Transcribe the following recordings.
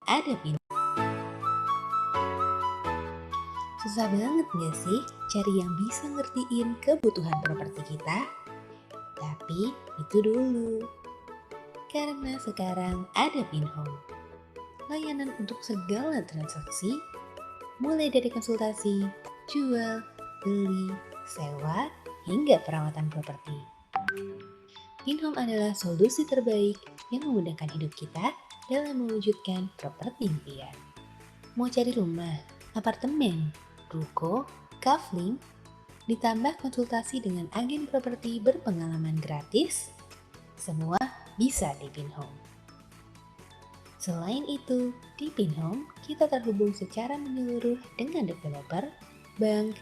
ada pintu. Susah banget gak sih cari yang bisa ngertiin kebutuhan properti kita? Tapi itu dulu, karena sekarang ada Pinhome. Layanan untuk segala transaksi, mulai dari konsultasi, jual, beli, sewa, hingga perawatan properti. Pinhome adalah solusi terbaik yang memudahkan hidup kita dalam mewujudkan properti impian. Mau cari rumah, apartemen, ruko, kafling, ditambah konsultasi dengan agen properti berpengalaman gratis, semua bisa di Pinhome. Selain itu, di Pinhome kita terhubung secara menyeluruh dengan developer, bank,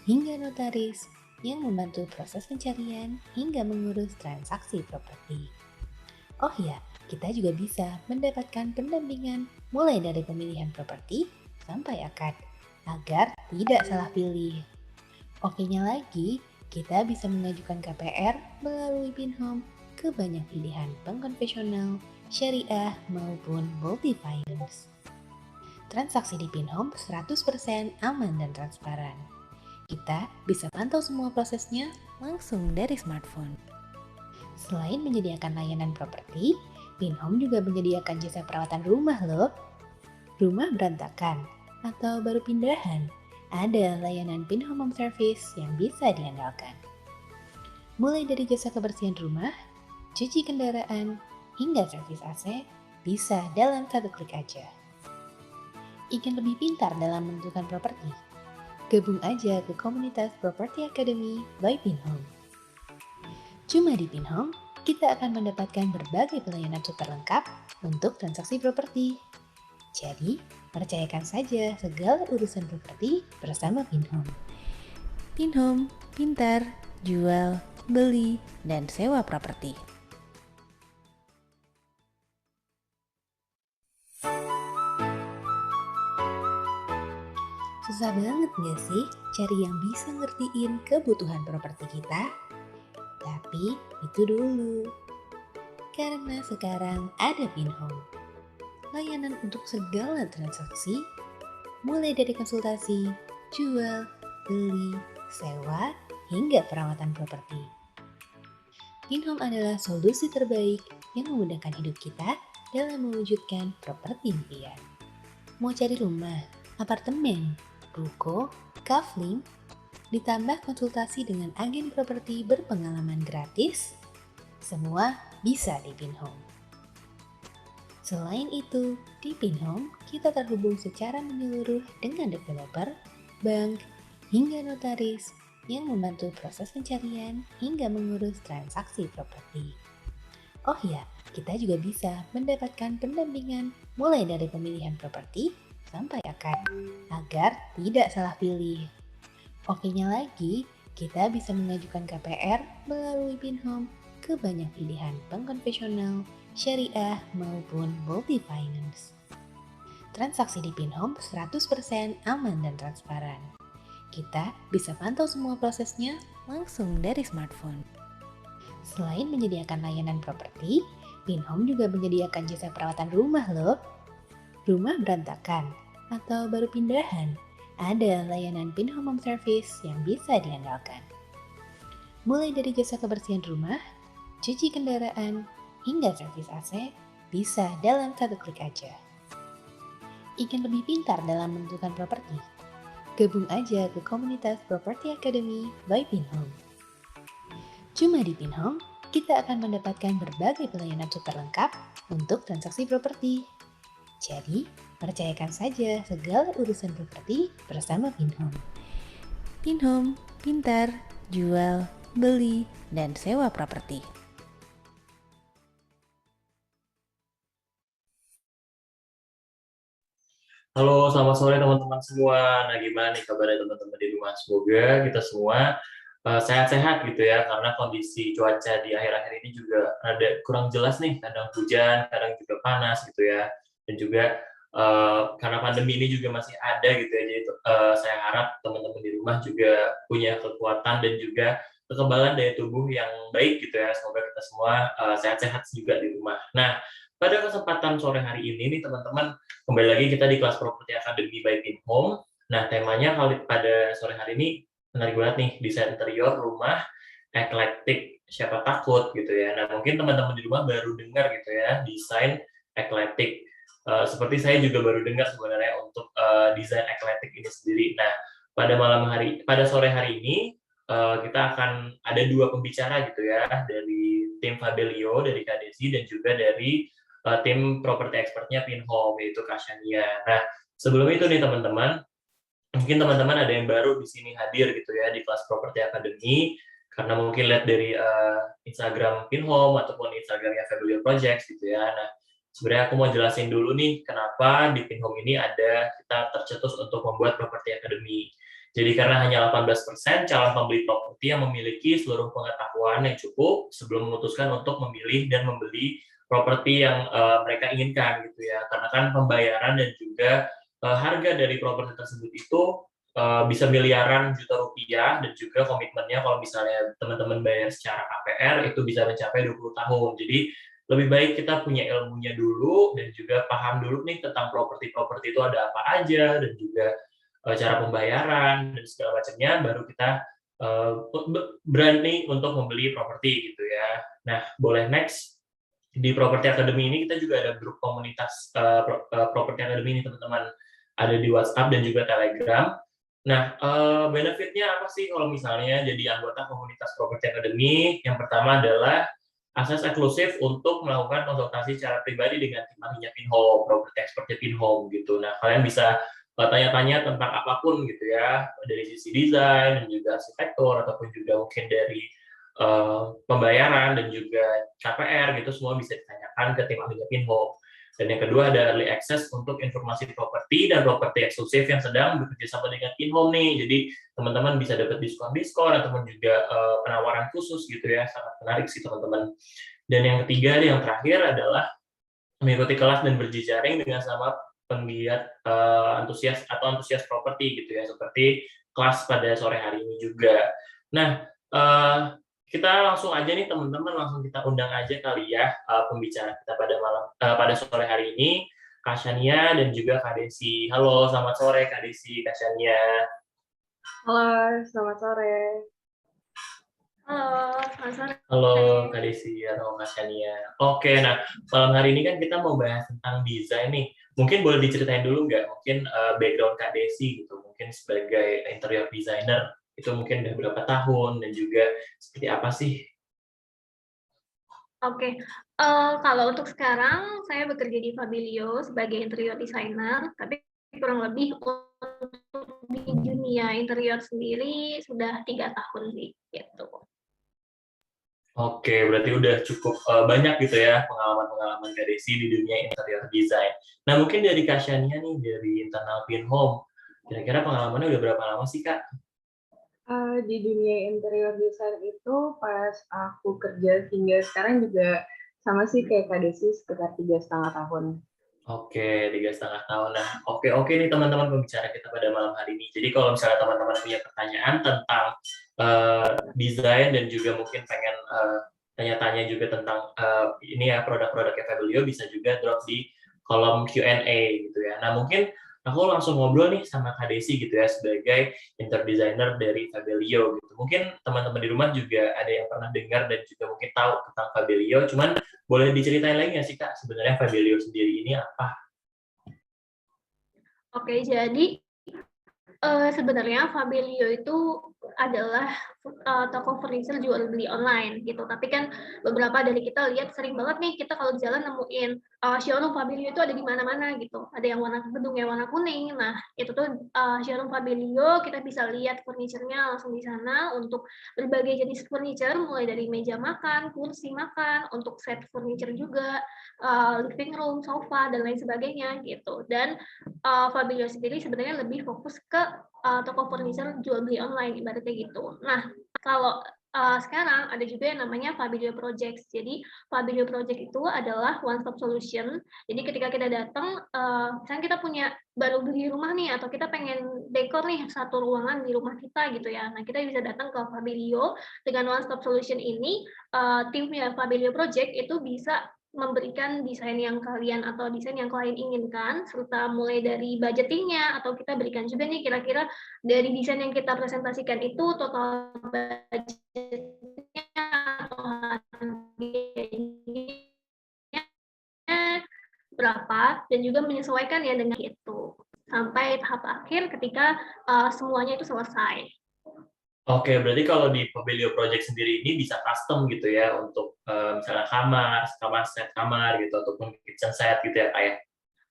hingga notaris yang membantu proses pencarian hingga mengurus transaksi properti. Oh ya, kita juga bisa mendapatkan pendampingan mulai dari pemilihan properti sampai akad, agar tidak salah pilih. Okenya lagi, kita bisa mengajukan KPR melalui Pinhome ke banyak pilihan bank konvensional, syariah, maupun multi-finance. Transaksi di Pinhome 100% aman dan transparan. Kita bisa pantau semua prosesnya langsung dari smartphone. Selain menyediakan layanan properti, Pinhome juga menyediakan jasa perawatan rumah loh. Rumah berantakan atau baru pindahan, ada layanan Pinhome Home Service yang bisa diandalkan. Mulai dari jasa kebersihan rumah, cuci kendaraan, hingga servis AC, bisa dalam satu klik aja. Ingin lebih pintar dalam menentukan properti? Gabung aja ke komunitas Property Academy by Pinhome. Cuma di Pinhome, kita akan mendapatkan berbagai pelayanan super lengkap untuk transaksi properti. Jadi, percayakan saja segala urusan properti bersama Pinhome. Pinhome, pintar, jual, beli, dan sewa properti. Susah banget gak sih cari yang bisa ngertiin kebutuhan properti kita? Tapi itu dulu, karena sekarang ada Pinhome. Layanan untuk segala transaksi, mulai dari konsultasi, jual, beli, sewa, hingga perawatan properti. Pinhome adalah solusi terbaik yang memudahkan hidup kita dalam mewujudkan properti impian. Mau cari rumah, apartemen, ruko, kafling, ditambah konsultasi dengan agen properti berpengalaman gratis, semua bisa di Pinhome. Selain itu, di Pinhome kita terhubung secara menyeluruh dengan developer, bank, hingga notaris yang membantu proses pencarian hingga mengurus transaksi properti. Oh ya, kita juga bisa mendapatkan pendampingan mulai dari pemilihan properti sampai akad, agar tidak salah pilih. Okenya lagi, kita bisa mengajukan KPR melalui Pinhome ke banyak pilihan bank konvensional, syariah, maupun multi-finance. Transaksi di Pinhome 100% aman dan transparan. Kita bisa pantau semua prosesnya langsung dari smartphone. Selain menyediakan layanan properti, Pinhome juga menyediakan jasa perawatan rumah loh. Rumah berantakan atau baru pindahan, ada layanan Pinhome Home Service yang bisa diandalkan. Mulai dari jasa kebersihan rumah, cuci kendaraan, hingga servis AC, bisa dalam satu klik aja. Ingin lebih pintar dalam menentukan properti? Gabung aja ke komunitas Property Academy by Pinhome. Cuma di Pinhome, kita akan mendapatkan berbagai pelayanan super lengkap untuk transaksi properti. Jadi, percayakan saja segala urusan properti bersama Pinhome. Pinhome, pintar, jual, beli, dan sewa properti. Halo, selamat sore teman-teman semua. Nah, gimana nih kabarnya teman-teman di rumah? Semoga kita semua sehat-sehat gitu ya, karena kondisi cuaca di akhir-akhir ini juga ada kurang jelas nih, kadang hujan, kadang juga panas gitu ya. Dan juga karena pandemi ini juga masih ada gitu ya, jadi saya harap teman-teman di rumah juga punya kekuatan dan juga kekebalan daya tubuh yang baik gitu ya. Semoga kita semua sehat-sehat juga di rumah. Nah, pada kesempatan sore hari ini nih teman-teman, kembali lagi kita di kelas Property Academy by Pinhome. Nah, temanya pada sore hari ini menarik banget nih, desain interior rumah eklektik, siapa takut gitu ya. Nah, mungkin teman-teman di rumah baru dengar gitu ya, desain eklektik. Seperti saya juga baru dengar sebenarnya untuk desain eklektik ini sendiri. Nah, pada sore hari ini kita akan ada dua pembicara gitu ya, dari tim Fabelio, dari KDC, dan juga dari tim properti expertnya Pinhome, yaitu Kak Shania. Nah, sebelum itu nih teman-teman, mungkin teman-teman ada yang baru di sini hadir gitu ya di kelas Property Academy, karena mungkin lihat dari Instagram Pinhome ataupun Instagramnya Fabelio Projects gitu ya. Nah, sebenarnya aku mau jelasin dulu nih kenapa di Pinhome ini kita tercetus untuk membuat Property Academy. Jadi karena hanya 18% calon pembeli properti yang memiliki seluruh pengetahuan yang cukup sebelum memutuskan untuk memilih dan membeli properti yang mereka inginkan gitu ya. Karena kan pembayaran dan juga harga dari properti tersebut itu bisa miliaran juta rupiah, dan juga komitmennya kalau misalnya teman-teman bayar secara KPR itu bisa mencapai 20 tahun. Jadi lebih baik kita punya ilmunya dulu dan juga paham dulu nih tentang properti-properti itu ada apa aja, dan juga cara pembayaran dan segala macamnya, baru kita berani untuk membeli properti gitu ya. Nah, boleh next. Di Property Academy ini kita juga ada grup komunitas Property Academy ini teman-teman, ada di WhatsApp dan juga Telegram. Nah, benefitnya apa sih kalau misalnya jadi anggota komunitas Property Academy? Yang pertama adalah akses eksklusif untuk melakukan konsultasi secara pribadi dengan tim ahlinya Pinhome, property expertnya Pinhome gitu. Nah, kalian bisa tanya-tanya tentang apapun gitu ya, dari sisi desain dan juga arsitektur, ataupun juga mungkin dari pembayaran dan juga KPR gitu, semua bisa ditanyakan ke tim ahlinya Pinhome. Dan yang kedua ada early access untuk informasi properti dan properti eksklusif yang sedang bekerja sama dengan Pinhome nih. Jadi teman-teman bisa dapat diskon-diskon ataupun juga penawaran khusus gitu ya, sangat menarik sih teman-teman. Dan yang ketiga, yang terakhir adalah mengikuti kelas dan berjejaring dengan sama penggiat antusias properti gitu ya, seperti kelas pada sore hari ini juga. Nah, kita langsung aja nih teman-teman, langsung kita undang aja kali ya pembicara kita pada sore hari ini, Kak Shania dan juga Kak Desi. Halo, selamat sore Kak Desi, Kak Shania. Halo, selamat sore. Halo, selamat sore. Halo Kak Desi, halo Kak Shania. Oke, nah malam hari ini kan kita mau bahas tentang desain nih. Mungkin boleh diceritain dulu nggak, mungkin background Kak Desi gitu, mungkin sebagai interior designer, itu mungkin udah berapa tahun, dan juga seperti apa sih? Oke, kalau untuk sekarang saya bekerja di Fabelio sebagai interior designer, tapi kurang lebih untuk di dunia interior sendiri sudah 3 tahun sih, gitu. Oke, berarti udah cukup banyak gitu ya pengalaman-pengalaman Kak Desi di dunia interior design. Nah, mungkin dari Kak Shania nih, dari internal Pinhome, kira-kira pengalamannya udah berapa lama sih Kak? Di dunia interior design itu pas aku kerja hingga sekarang juga sama sih kayak Kak Desi, sekitar 3,5 tahun. Oke, 3,5 tahun. Nah, oke nih teman-teman pembicara kita pada malam hari ini. Jadi kalau misalnya teman-teman punya pertanyaan tentang desain, dan juga mungkin pengen tanya-tanya juga tentang ini ya, produk-produknya Fabelio, bisa juga drop di kolom Q&A gitu ya. Nah, mungkin aku langsung ngobrol nih sama Kak Desi gitu ya, sebagai interior designer dari Fabelio gitu. Mungkin teman-teman di rumah juga ada yang pernah dengar dan juga mungkin tahu tentang Fabelio, cuman boleh diceritain lagi nggak sih Kak, sebenarnya Fabelio sendiri ini apa? Oke, jadi sebenarnya Fabelio itu adalah toko furniture jual beli online gitu. Tapi kan beberapa dari kita lihat sering banget nih kita kalau di jalan nemuin showroom Fabelio itu ada di mana-mana gitu. Ada yang gedungnya warna kuning. Nah, itu tuh showroom Fabelio, kita bisa lihat furniturnya langsung di sana untuk berbagai jenis furniture, mulai dari meja makan, kursi makan, untuk set furniture juga, living room, sofa dan lain sebagainya gitu. Dan Fabelio sendiri sebenarnya lebih fokus ke toko furniture jual beli online ibaratnya gitu. Nah, kalau sekarang ada juga yang namanya Fabelio Projects. Jadi Fabelio Project itu adalah one stop solution. Jadi ketika kita datang, misalnya kita punya baru beli rumah nih, atau kita pengen dekor nih satu ruangan di rumah kita gitu ya. Nah, kita bisa datang ke Fabelio dengan one stop solution ini. Timnya Fabelio Project itu bisa memberikan desain yang kalian atau desain yang klien inginkan, serta mulai dari budgeting-nya, atau kita berikan juga nih kira-kira dari desain yang kita presentasikan itu total budgetnya atau harganya berapa, dan juga menyesuaikan ya dengan itu sampai tahap akhir ketika semuanya itu selesai. Oke, berarti kalau di Fabelio Project sendiri ini bisa custom gitu ya untuk misalnya kamar set kamar gitu ataupun kitchen set gitu ya Kak ya?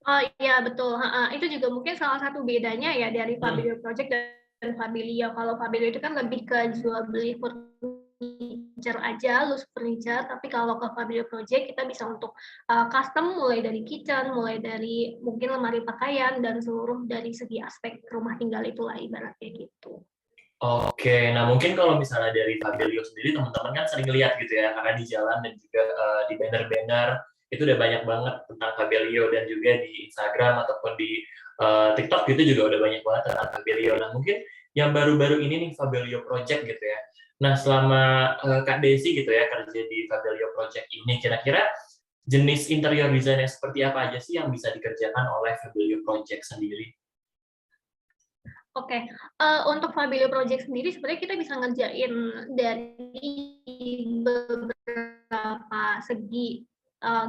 Oh iya betul, itu juga mungkin salah satu bedanya ya dari Fabelio Project dan Fabelio. Kalau Fabelio itu kan lebih ke jual beli furniture aja, loose furniture, tapi kalau ke Fabelio Project kita bisa untuk custom mulai dari kitchen, mulai dari mungkin lemari pakaian dan seluruh dari segi aspek rumah tinggal itulah ibaratnya gitu. Oke, nah mungkin kalau misalnya dari Fabelio sendiri teman-teman kan sering lihat gitu ya, karena di jalan dan juga di banner-banner itu udah banyak banget tentang Fabelio dan juga di Instagram ataupun di TikTok gitu juga udah banyak banget tentang Fabelio. Nah mungkin yang baru-baru ini nih Fabelio Project gitu ya. Nah selama Kak Desi gitu ya kerja di Fabelio Project ini, kira-kira jenis interior desainnya seperti apa aja sih yang bisa dikerjakan oleh Fabelio Project sendiri? Oke, untuk Fabelio Project sendiri sebenarnya kita bisa ngerjain dari beberapa segi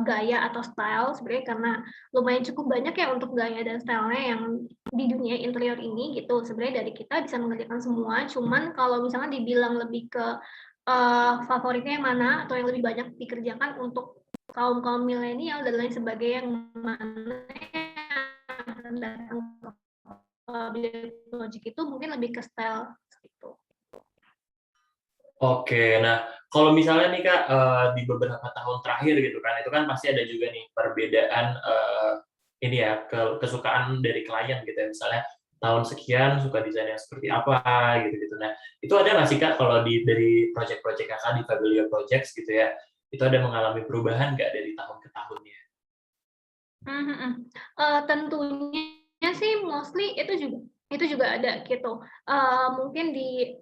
gaya atau style sebenarnya, karena lumayan cukup banyak ya untuk gaya dan stylenya yang di dunia interior ini gitu. Sebenarnya dari kita bisa mengerjakan semua, cuman kalau misalnya dibilang lebih ke favoritnya yang mana atau yang lebih banyak dikerjakan untuk kaum milenial dan lain sebagainya, yang mana yang datang Project itu mungkin lebih ke style gitu. Oke, nah kalau misalnya nih Kak, di beberapa tahun terakhir gitu kan, itu kan pasti ada juga nih perbedaan, ini ya, kesukaan dari klien gitu ya, misalnya tahun sekian suka desain yang seperti apa, gitu-gitu. Nah, itu ada nggak sih Kak, kalau dari project-project Kakak di Fabelio Projects gitu ya, itu ada mengalami perubahan nggak dari tahun ke tahunnya? Tentunya sih mostly itu juga ada gitu. Mungkin di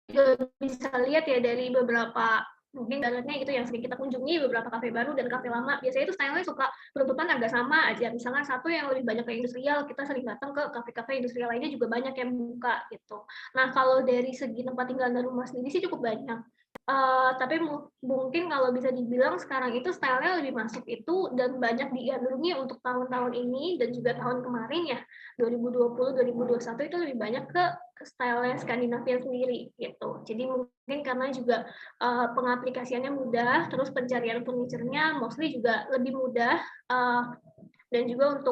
juga bisa lihat ya dari beberapa mungkin baratnya gitu yang sering kita kunjungi, beberapa kafe baru dan kafe lama, biasanya itu style-nya suka penutupan agak sama aja. Misalnya satu yang lebih banyak ke industrial, kita sering datang ke kafe-kafe industrial lainnya juga banyak yang buka gitu. Nah, kalau dari segi tempat tinggal dan rumah sendiri sih cukup banyak. Tapi mungkin kalau bisa dibilang sekarang itu style-nya lebih masuk itu dan banyak digandrungi untuk tahun-tahun ini dan juga tahun kemarin ya, 2020, 2021 itu lebih banyak ke style-nya Skandinavia sendiri gitu. Jadi mungkin karena juga pengaplikasiannya mudah, terus pencarian furniture-nya mostly juga lebih mudah, dan juga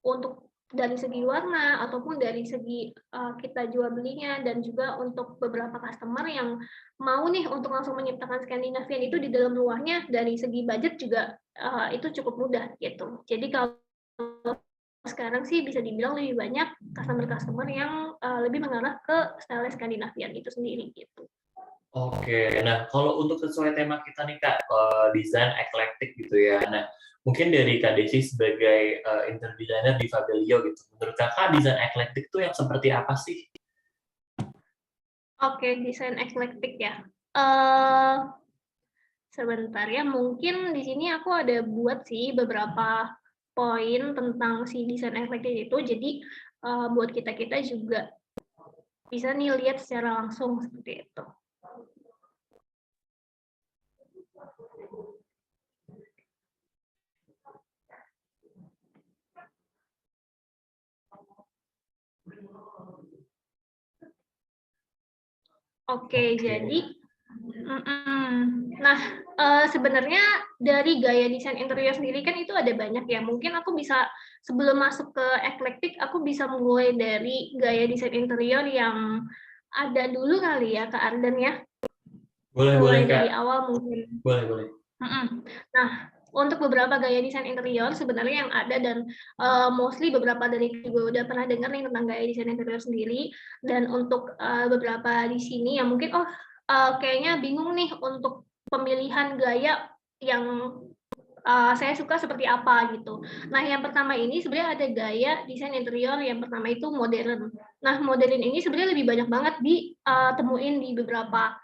untuk dari segi warna ataupun dari segi kita jual belinya, dan juga untuk beberapa customer yang mau nih untuk langsung menciptakan Skandinavian itu di dalam rumahnya, dari segi budget juga itu cukup mudah gitu. Jadi kalau sekarang sih bisa dibilang lebih banyak customer-customer yang lebih mengarah ke style Skandinavian itu sendiri gitu. Oke, nah kalau untuk sesuai tema kita nih Kak, desain eclectic gitu ya. Nah, mungkin dari Kak Desi sebagai interior designer di Fabelio gitu, menurut Kakak desain eclectic itu yang seperti apa sih? Oke, desain eclectic ya. Sebentar ya, mungkin di sini aku ada buat sih beberapa poin tentang si desain eclectic itu. Jadi buat kita juga bisa nih lihat secara langsung seperti itu. Oke, jadi nah, sebenarnya dari gaya desain interior sendiri kan itu ada banyak ya. Mungkin aku bisa sebelum masuk ke eclectic, aku bisa mulai dari gaya desain interior yang ada dulu kali ya, Kak Arden ya. Boleh, Mulai Kak. dari awal mungkin. Boleh. Nah, untuk beberapa gaya desain interior sebenarnya yang ada dan mostly beberapa dari juga udah pernah dengar nih tentang gaya desain interior sendiri. Dan untuk beberapa di sini yang mungkin kayaknya bingung nih untuk pemilihan gaya yang saya suka seperti apa gitu. Nah, yang pertama ini sebenarnya ada gaya desain interior yang pertama itu modern. Nah, modern ini sebenarnya lebih banyak banget ditemuin di beberapa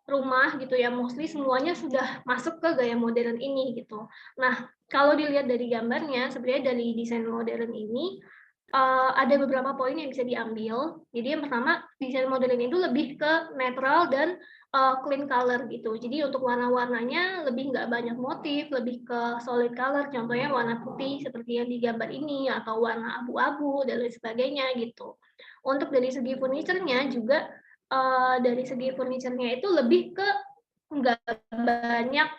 rumah gitu ya, mostly semuanya sudah masuk ke gaya modern ini gitu. Nah, kalau dilihat dari gambarnya, sebenarnya dari desain modern ini ada beberapa poin yang bisa diambil. Jadi yang pertama, desain modern itu lebih ke netral dan clean color gitu. Jadi untuk warna-warnanya lebih nggak banyak motif, lebih ke solid color. Contohnya warna putih seperti yang di gambar ini, atau warna abu-abu dan lain sebagainya gitu. Untuk dari segi furniture-nya juga dari segi furniture-nya itu lebih ke nggak banyak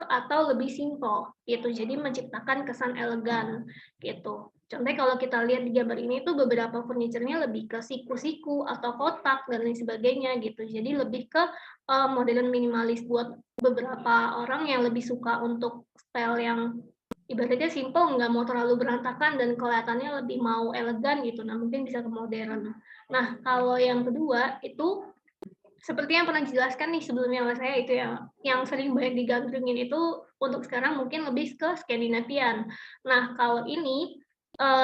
atau lebih simpel gitu. Jadi menciptakan kesan elegan gitu. Contohnya kalau kita lihat di gambar ini tuh beberapa furniture-nya lebih ke siku-siku atau kotak dan lain sebagainya gitu. Jadi lebih ke modern minimalis buat beberapa orang yang lebih suka untuk style yang ibaratnya simple, nggak mau terlalu berantakan dan kelihatannya lebih mau elegan gitu. Nah, mungkin bisa ke modern. Nah, kalau yang kedua itu seperti yang pernah dijelaskan nih sebelumnya oleh saya itu yang sering banyak digandrungin itu untuk sekarang mungkin lebih ke Skandinavian. Nah, kalau ini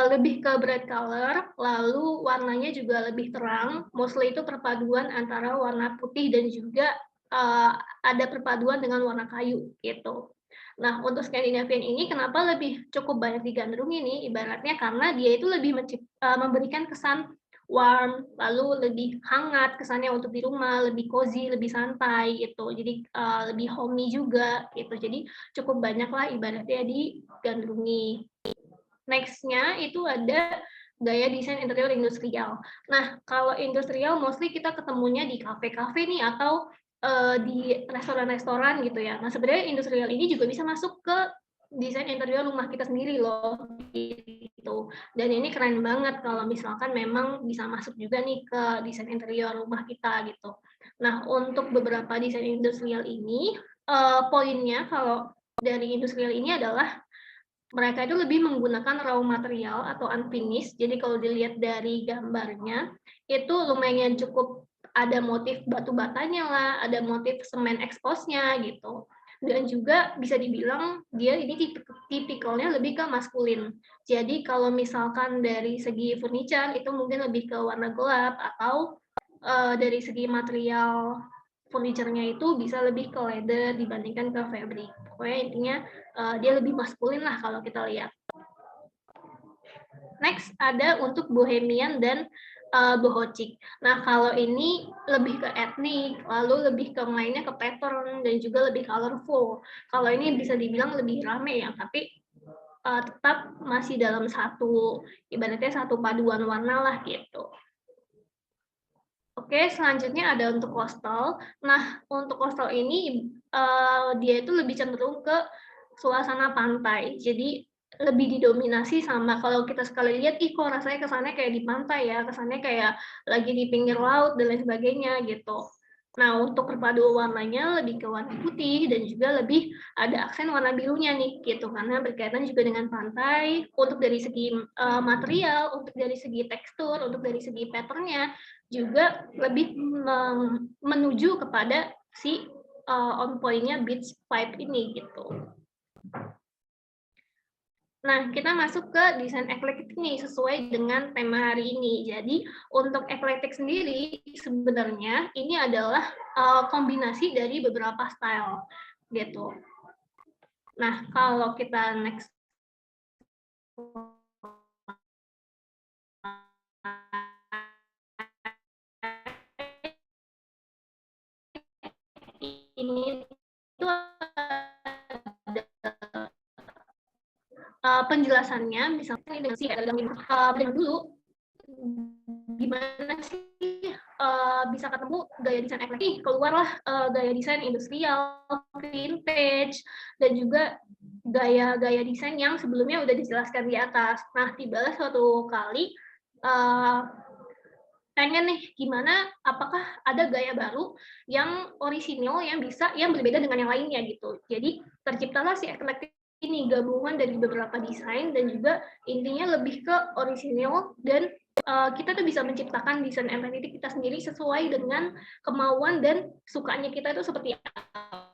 lebih ke bright color, lalu warnanya juga lebih terang. Mostly itu perpaduan antara warna putih dan juga ada perpaduan dengan warna kayu gitu. Nah, untuk Skandinavian ini kenapa lebih cukup banyak digandrungi nih? Ibaratnya karena dia itu lebih memberikan kesan warm, lalu lebih hangat kesannya untuk di rumah, lebih cozy, lebih santai gitu. Jadi lebih homey juga gitu. Jadi cukup banyaklah ibaratnya digandrungi. Next-nya itu ada gaya desain interior industrial. Nah, kalau industrial mostly kita ketemunya di kafe-kafe nih atau di restoran-restoran gitu ya. Nah, sebenarnya industrial ini juga bisa masuk ke desain interior rumah kita sendiri loh gitu. Dan ini keren banget kalau misalkan memang bisa masuk juga nih ke desain interior rumah kita gitu. Nah, untuk beberapa desain industrial ini poinnya kalau dari industrial ini adalah mereka itu lebih menggunakan raw material atau unfinished. Jadi kalau dilihat dari gambarnya, itu lumayan cukup ada motif batu batanya lah, ada motif semen expose-nya gitu. Dan juga bisa dibilang dia ini tipikalnya lebih ke maskulin. Jadi kalau misalkan dari segi furniture itu mungkin lebih ke warna gelap atau dari segi material furniture-nya itu bisa lebih ke leather dibandingkan ke fabric. Pokoknya intinya dia lebih maskulin lah kalau kita lihat. Next ada untuk bohemian dan bohocik. Nah, kalau ini lebih ke etnik, lalu lebih ke mainnya ke pattern dan juga lebih colorful. Kalau ini bisa dibilang lebih rame ya, tapi tetap masih dalam satu ibaratnya satu paduan warna lah gitu. Oke, selanjutnya ada untuk coastal. Nah, untuk coastal ini dia itu lebih cenderung ke suasana pantai. Jadi lebih didominasi sama kalau kita sekali lihat, ih kok rasanya kesannya kayak di pantai ya, kesannya kayak lagi di pinggir laut dan lain sebagainya gitu. Nah, untuk perpaduan warnanya lebih ke warna putih dan juga lebih ada aksen warna birunya nih gitu karena berkaitan juga dengan pantai. Untuk dari segi material, untuk dari segi tekstur, untuk dari segi patternnya juga lebih menuju kepada si on point-nya beach vibe ini gitu. Nah, kita masuk ke desain eklektik nih sesuai dengan tema hari ini. Jadi, untuk eklektik sendiri sebenarnya ini adalah kombinasi dari beberapa style gitu. Nah, kalau kita next ini itu penjelasannya misalnya dengan si dengan dulu gimana sih bisa ketemu gaya desain eklektik, keluarlah gaya desain industrial, vintage, dan juga gaya-gaya desain yang sebelumnya udah dijelaskan di atas. Nah, tibalah suatu kali pengen nih gimana apakah ada gaya baru yang orisinil yang berbeda dengan yang lainnya gitu. Jadi terciptalah si eklektik ini gabungan dari beberapa desain dan juga intinya lebih ke orisinil dan kita tuh bisa menciptakan desain eklektik kita sendiri sesuai dengan kemauan dan sukanya kita itu seperti apa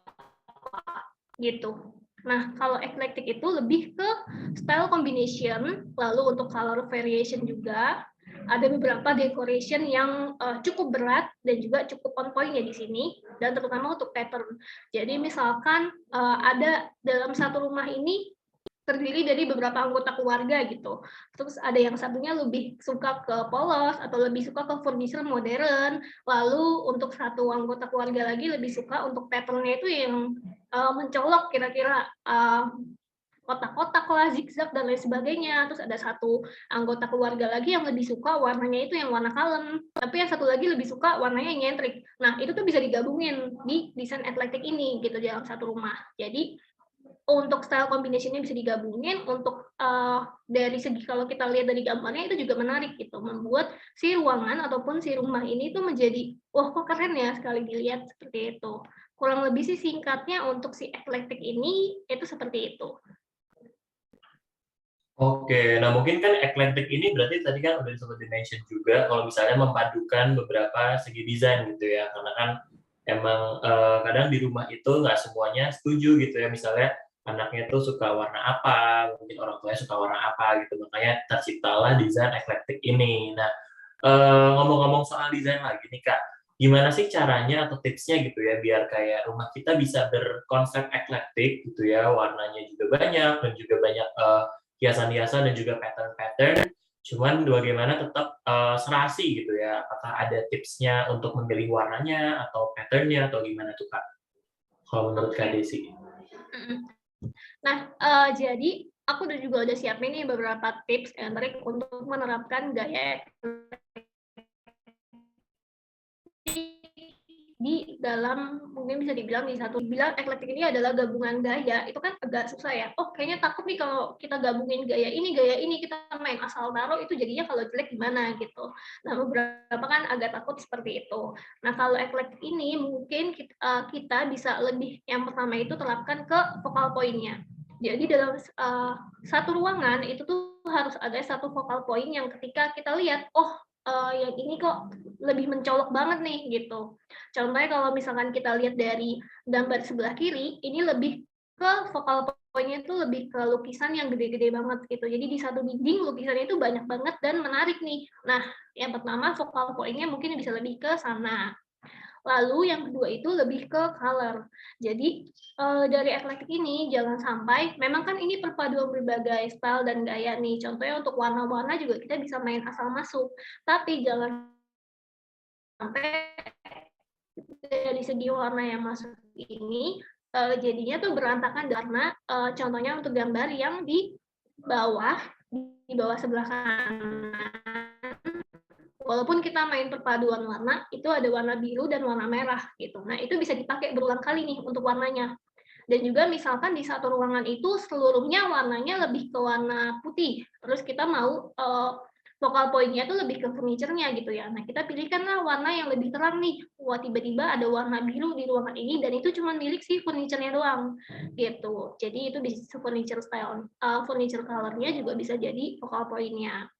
gitu. Nah, kalau eclectic itu lebih ke style combination, lalu untuk color variation juga, ada beberapa decoration yang cukup berat dan juga cukup on point ya di sini, dan terutama untuk pattern. Jadi misalkan ada dalam satu rumah ini terdiri dari beberapa anggota keluarga gitu. Terus ada yang satunya lebih suka ke polos atau lebih suka ke furniture modern. Lalu untuk satu anggota keluarga lagi lebih suka untuk pattern-nya itu yang mencolok kira-kira kotak-kotak lah, zigzag dan lain sebagainya. Terus ada satu anggota keluarga lagi yang lebih suka warnanya itu yang warna kalem, tapi yang satu lagi lebih suka warnanya yang nyentrik. Nah, itu tuh bisa digabungin di desain eclectic ini gitu dalam satu rumah. Jadi untuk style combination-nya bisa digabungin, untuk dari segi kalau kita lihat dari gambarnya itu juga menarik gitu, membuat si ruangan ataupun si rumah ini tuh menjadi, wah kok keren ya sekali dilihat, seperti itu. Kurang lebih sih singkatnya untuk si eclectic ini itu seperti itu. Oke, nah mungkin kan eclectic ini berarti tadi kan udah sempat di-mention juga kalau misalnya memadukan beberapa segi desain gitu ya, karena kan emang kadang di rumah itu nggak semuanya setuju gitu ya, misalnya anaknya tuh suka warna apa, mungkin orang tuanya suka warna apa gitu, makanya terciptalah desain eclectic ini. Nah, ngomong-ngomong soal desain lagi nih Kak, gimana sih caranya atau tipsnya gitu ya biar kayak rumah kita bisa berkonsep eclectic gitu ya, warnanya juga banyak dan juga banyak hiasan-hiasan dan juga pattern-pattern, cuman bagaimana tetap serasi gitu ya, apakah ada tipsnya untuk memilih warnanya atau pattern-nya atau gimana tuh Kak? Kalau menurut Kak Desi? Nah, jadi aku juga udah siapin nih beberapa tips and trik untuk menerapkan gaya di dalam, mungkin bisa dibilang di satu, bilang eclectic ini adalah gabungan gaya, itu kan agak susah ya. Oh, kayaknya takut nih kalau kita gabungin gaya ini, kita main asal taruh, itu jadinya kalau jelek gimana gitu. Nah, beberapa kan agak takut seperti itu. Nah, kalau eclectic ini mungkin kita bisa lebih, yang pertama itu terapkan ke focal point-nya. Jadi dalam satu ruangan itu tuh harus ada satu focal point yang ketika kita lihat, oh yang ini kok lebih mencolok banget nih gitu. Contohnya kalau misalkan kita lihat dari gambar sebelah kiri, ini lebih ke focal point-nya itu lebih ke lukisan yang gede-gede banget gitu. Jadi di satu dinding lukisannya itu banyak banget dan menarik nih. Nah, yang pertama focal point-nya mungkin bisa lebih ke sana. Lalu yang kedua itu lebih ke color. Jadi dari eclectic ini jangan sampai, memang kan ini perpaduan berbagai style dan gaya nih. Contohnya untuk warna-warna juga kita bisa main asal masuk. Tapi jangan sampai dari segi warna yang masuk ini jadinya tuh berantakan, karena contohnya untuk gambar yang di bawah sebelah kanan, walaupun kita main perpaduan warna, itu ada warna biru dan warna merah gitu. Nah, itu bisa dipakai berulang kali nih untuk warnanya. Dan juga misalkan di satu ruangan itu seluruhnya warnanya lebih ke warna putih, terus kita mau focal point-nya tuh lebih ke furniture-nya gitu ya. Nah, kita pilihkanlah warna yang lebih terang nih. Wah, tiba-tiba ada warna biru di ruangan ini dan itu cuma milik si furniture-nya doang gitu. Jadi itu bisa furniture style, furniture color-nya juga bisa jadi focal point-nya.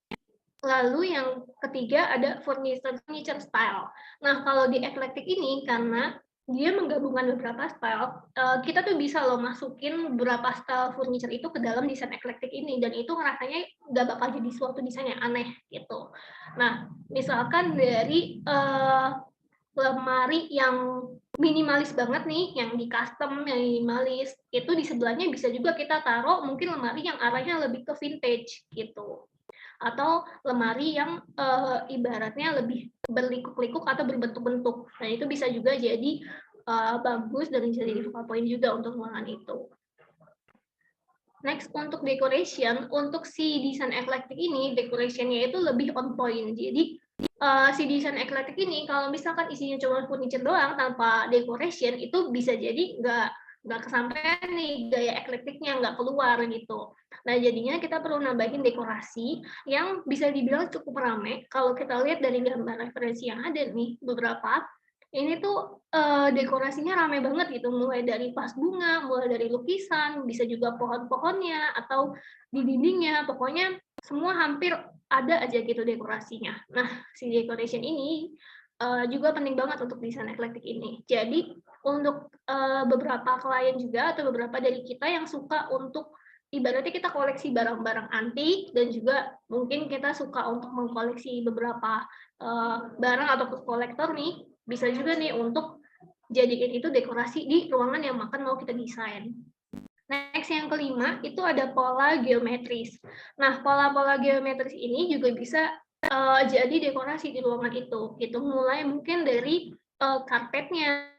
Lalu yang ketiga ada furniture style. Nah, kalau di eclectic ini karena dia menggabungkan beberapa style, kita tuh bisa loh masukin beberapa style furniture itu ke dalam desain eclectic ini, dan itu rasanya nggak bakal jadi suatu desain yang aneh gitu. Nah, misalkan dari lemari yang minimalis banget nih, yang di custom, yang minimalis, itu di sebelahnya bisa juga kita taruh mungkin lemari yang arahnya lebih ke vintage gitu. Atau lemari yang ibaratnya lebih berlikuk-likuk atau berbentuk-bentuk. Nah, itu bisa juga jadi bagus dan bisa jadi focal point juga untuk ruangan itu. Next, untuk decoration, untuk si desain eclectic ini, decoration-nya itu lebih on point. Jadi si desain eclectic ini kalau misalkan isinya cuma furniture doang tanpa decoration, itu bisa jadi nggak kesampaian nih gaya eclectic-nya, nggak keluar gitu. Nah, jadinya kita perlu nambahin dekorasi yang bisa dibilang cukup ramai. Kalau kita lihat dari gambar referensi yang ada nih beberapa, ini tuh dekorasinya ramai banget gitu, mulai dari vas bunga, mulai dari lukisan, bisa juga pohon-pohonnya atau di dindingnya, pokoknya semua hampir ada aja gitu dekorasinya. Nah, si decoration ini juga penting banget untuk desain eclectic ini. Jadi untuk beberapa klien juga atau beberapa dari kita yang suka untuk ibaratnya kita koleksi barang-barang antik dan juga mungkin kita suka untuk mengkoleksi beberapa barang atau kolektor nih, bisa juga nih untuk jadikan itu dekorasi di ruangan yang akan mau kita desain. Next yang kelima itu ada pola geometris. Nah, pola-pola geometris ini juga bisa jadi dekorasi di ruangan itu. Gitu. Mulai mungkin dari karpetnya,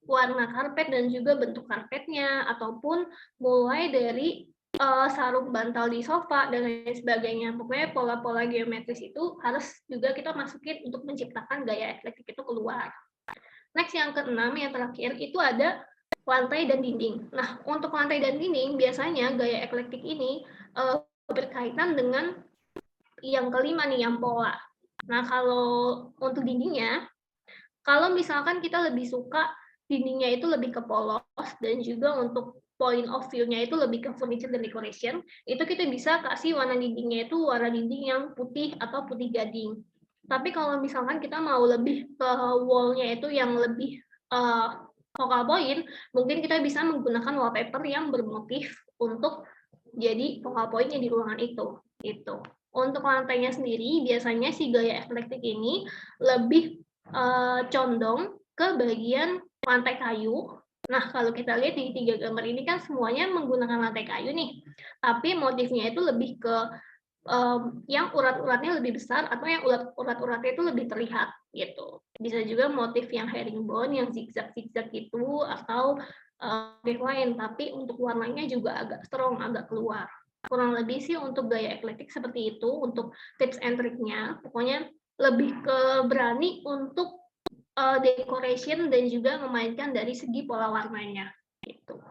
warna karpet dan juga bentuk karpetnya, ataupun mulai dari sarung bantal di sofa dan lain sebagainya. Pokoknya pola-pola geometris itu harus juga kita masukin untuk menciptakan gaya eklektik itu keluar. Next yang keenam, yang terakhir itu ada lantai dan dinding. Nah, untuk lantai dan dinding biasanya gaya eklektik ini berkaitan dengan yang kelima nih, yang pola. Nah, kalau untuk dindingnya, kalau misalkan kita lebih suka dindingnya itu lebih ke polos dan juga untuk point of view-nya itu lebih ke furniture dan decoration, itu kita bisa kasih warna dindingnya itu warna dinding yang putih atau putih gading. Tapi kalau misalkan kita mau lebih ke wall-nya itu yang lebih focal point, mungkin kita bisa menggunakan wallpaper yang bermotif untuk jadi focal point-nya di ruangan itu. Gitu. Untuk lantainya sendiri, biasanya si gaya eklektik ini lebih condong ke bagian lantai kayu. Nah, kalau kita lihat di 3 gambar ini kan semuanya menggunakan lantai kayu nih, tapi motifnya itu lebih ke yang urat-uratnya lebih besar atau yang urat-uratnya itu lebih terlihat gitu. Bisa juga motif yang herringbone, yang zigzag-zigzag gitu, atau motif lain, tapi untuk warnanya juga agak strong, agak keluar. Kurang lebih sih untuk gaya eklektik seperti itu, untuk tips and triknya. Pokoknya lebih ke berani untuk decoration dan juga memainkan dari segi pola warnanya gitu.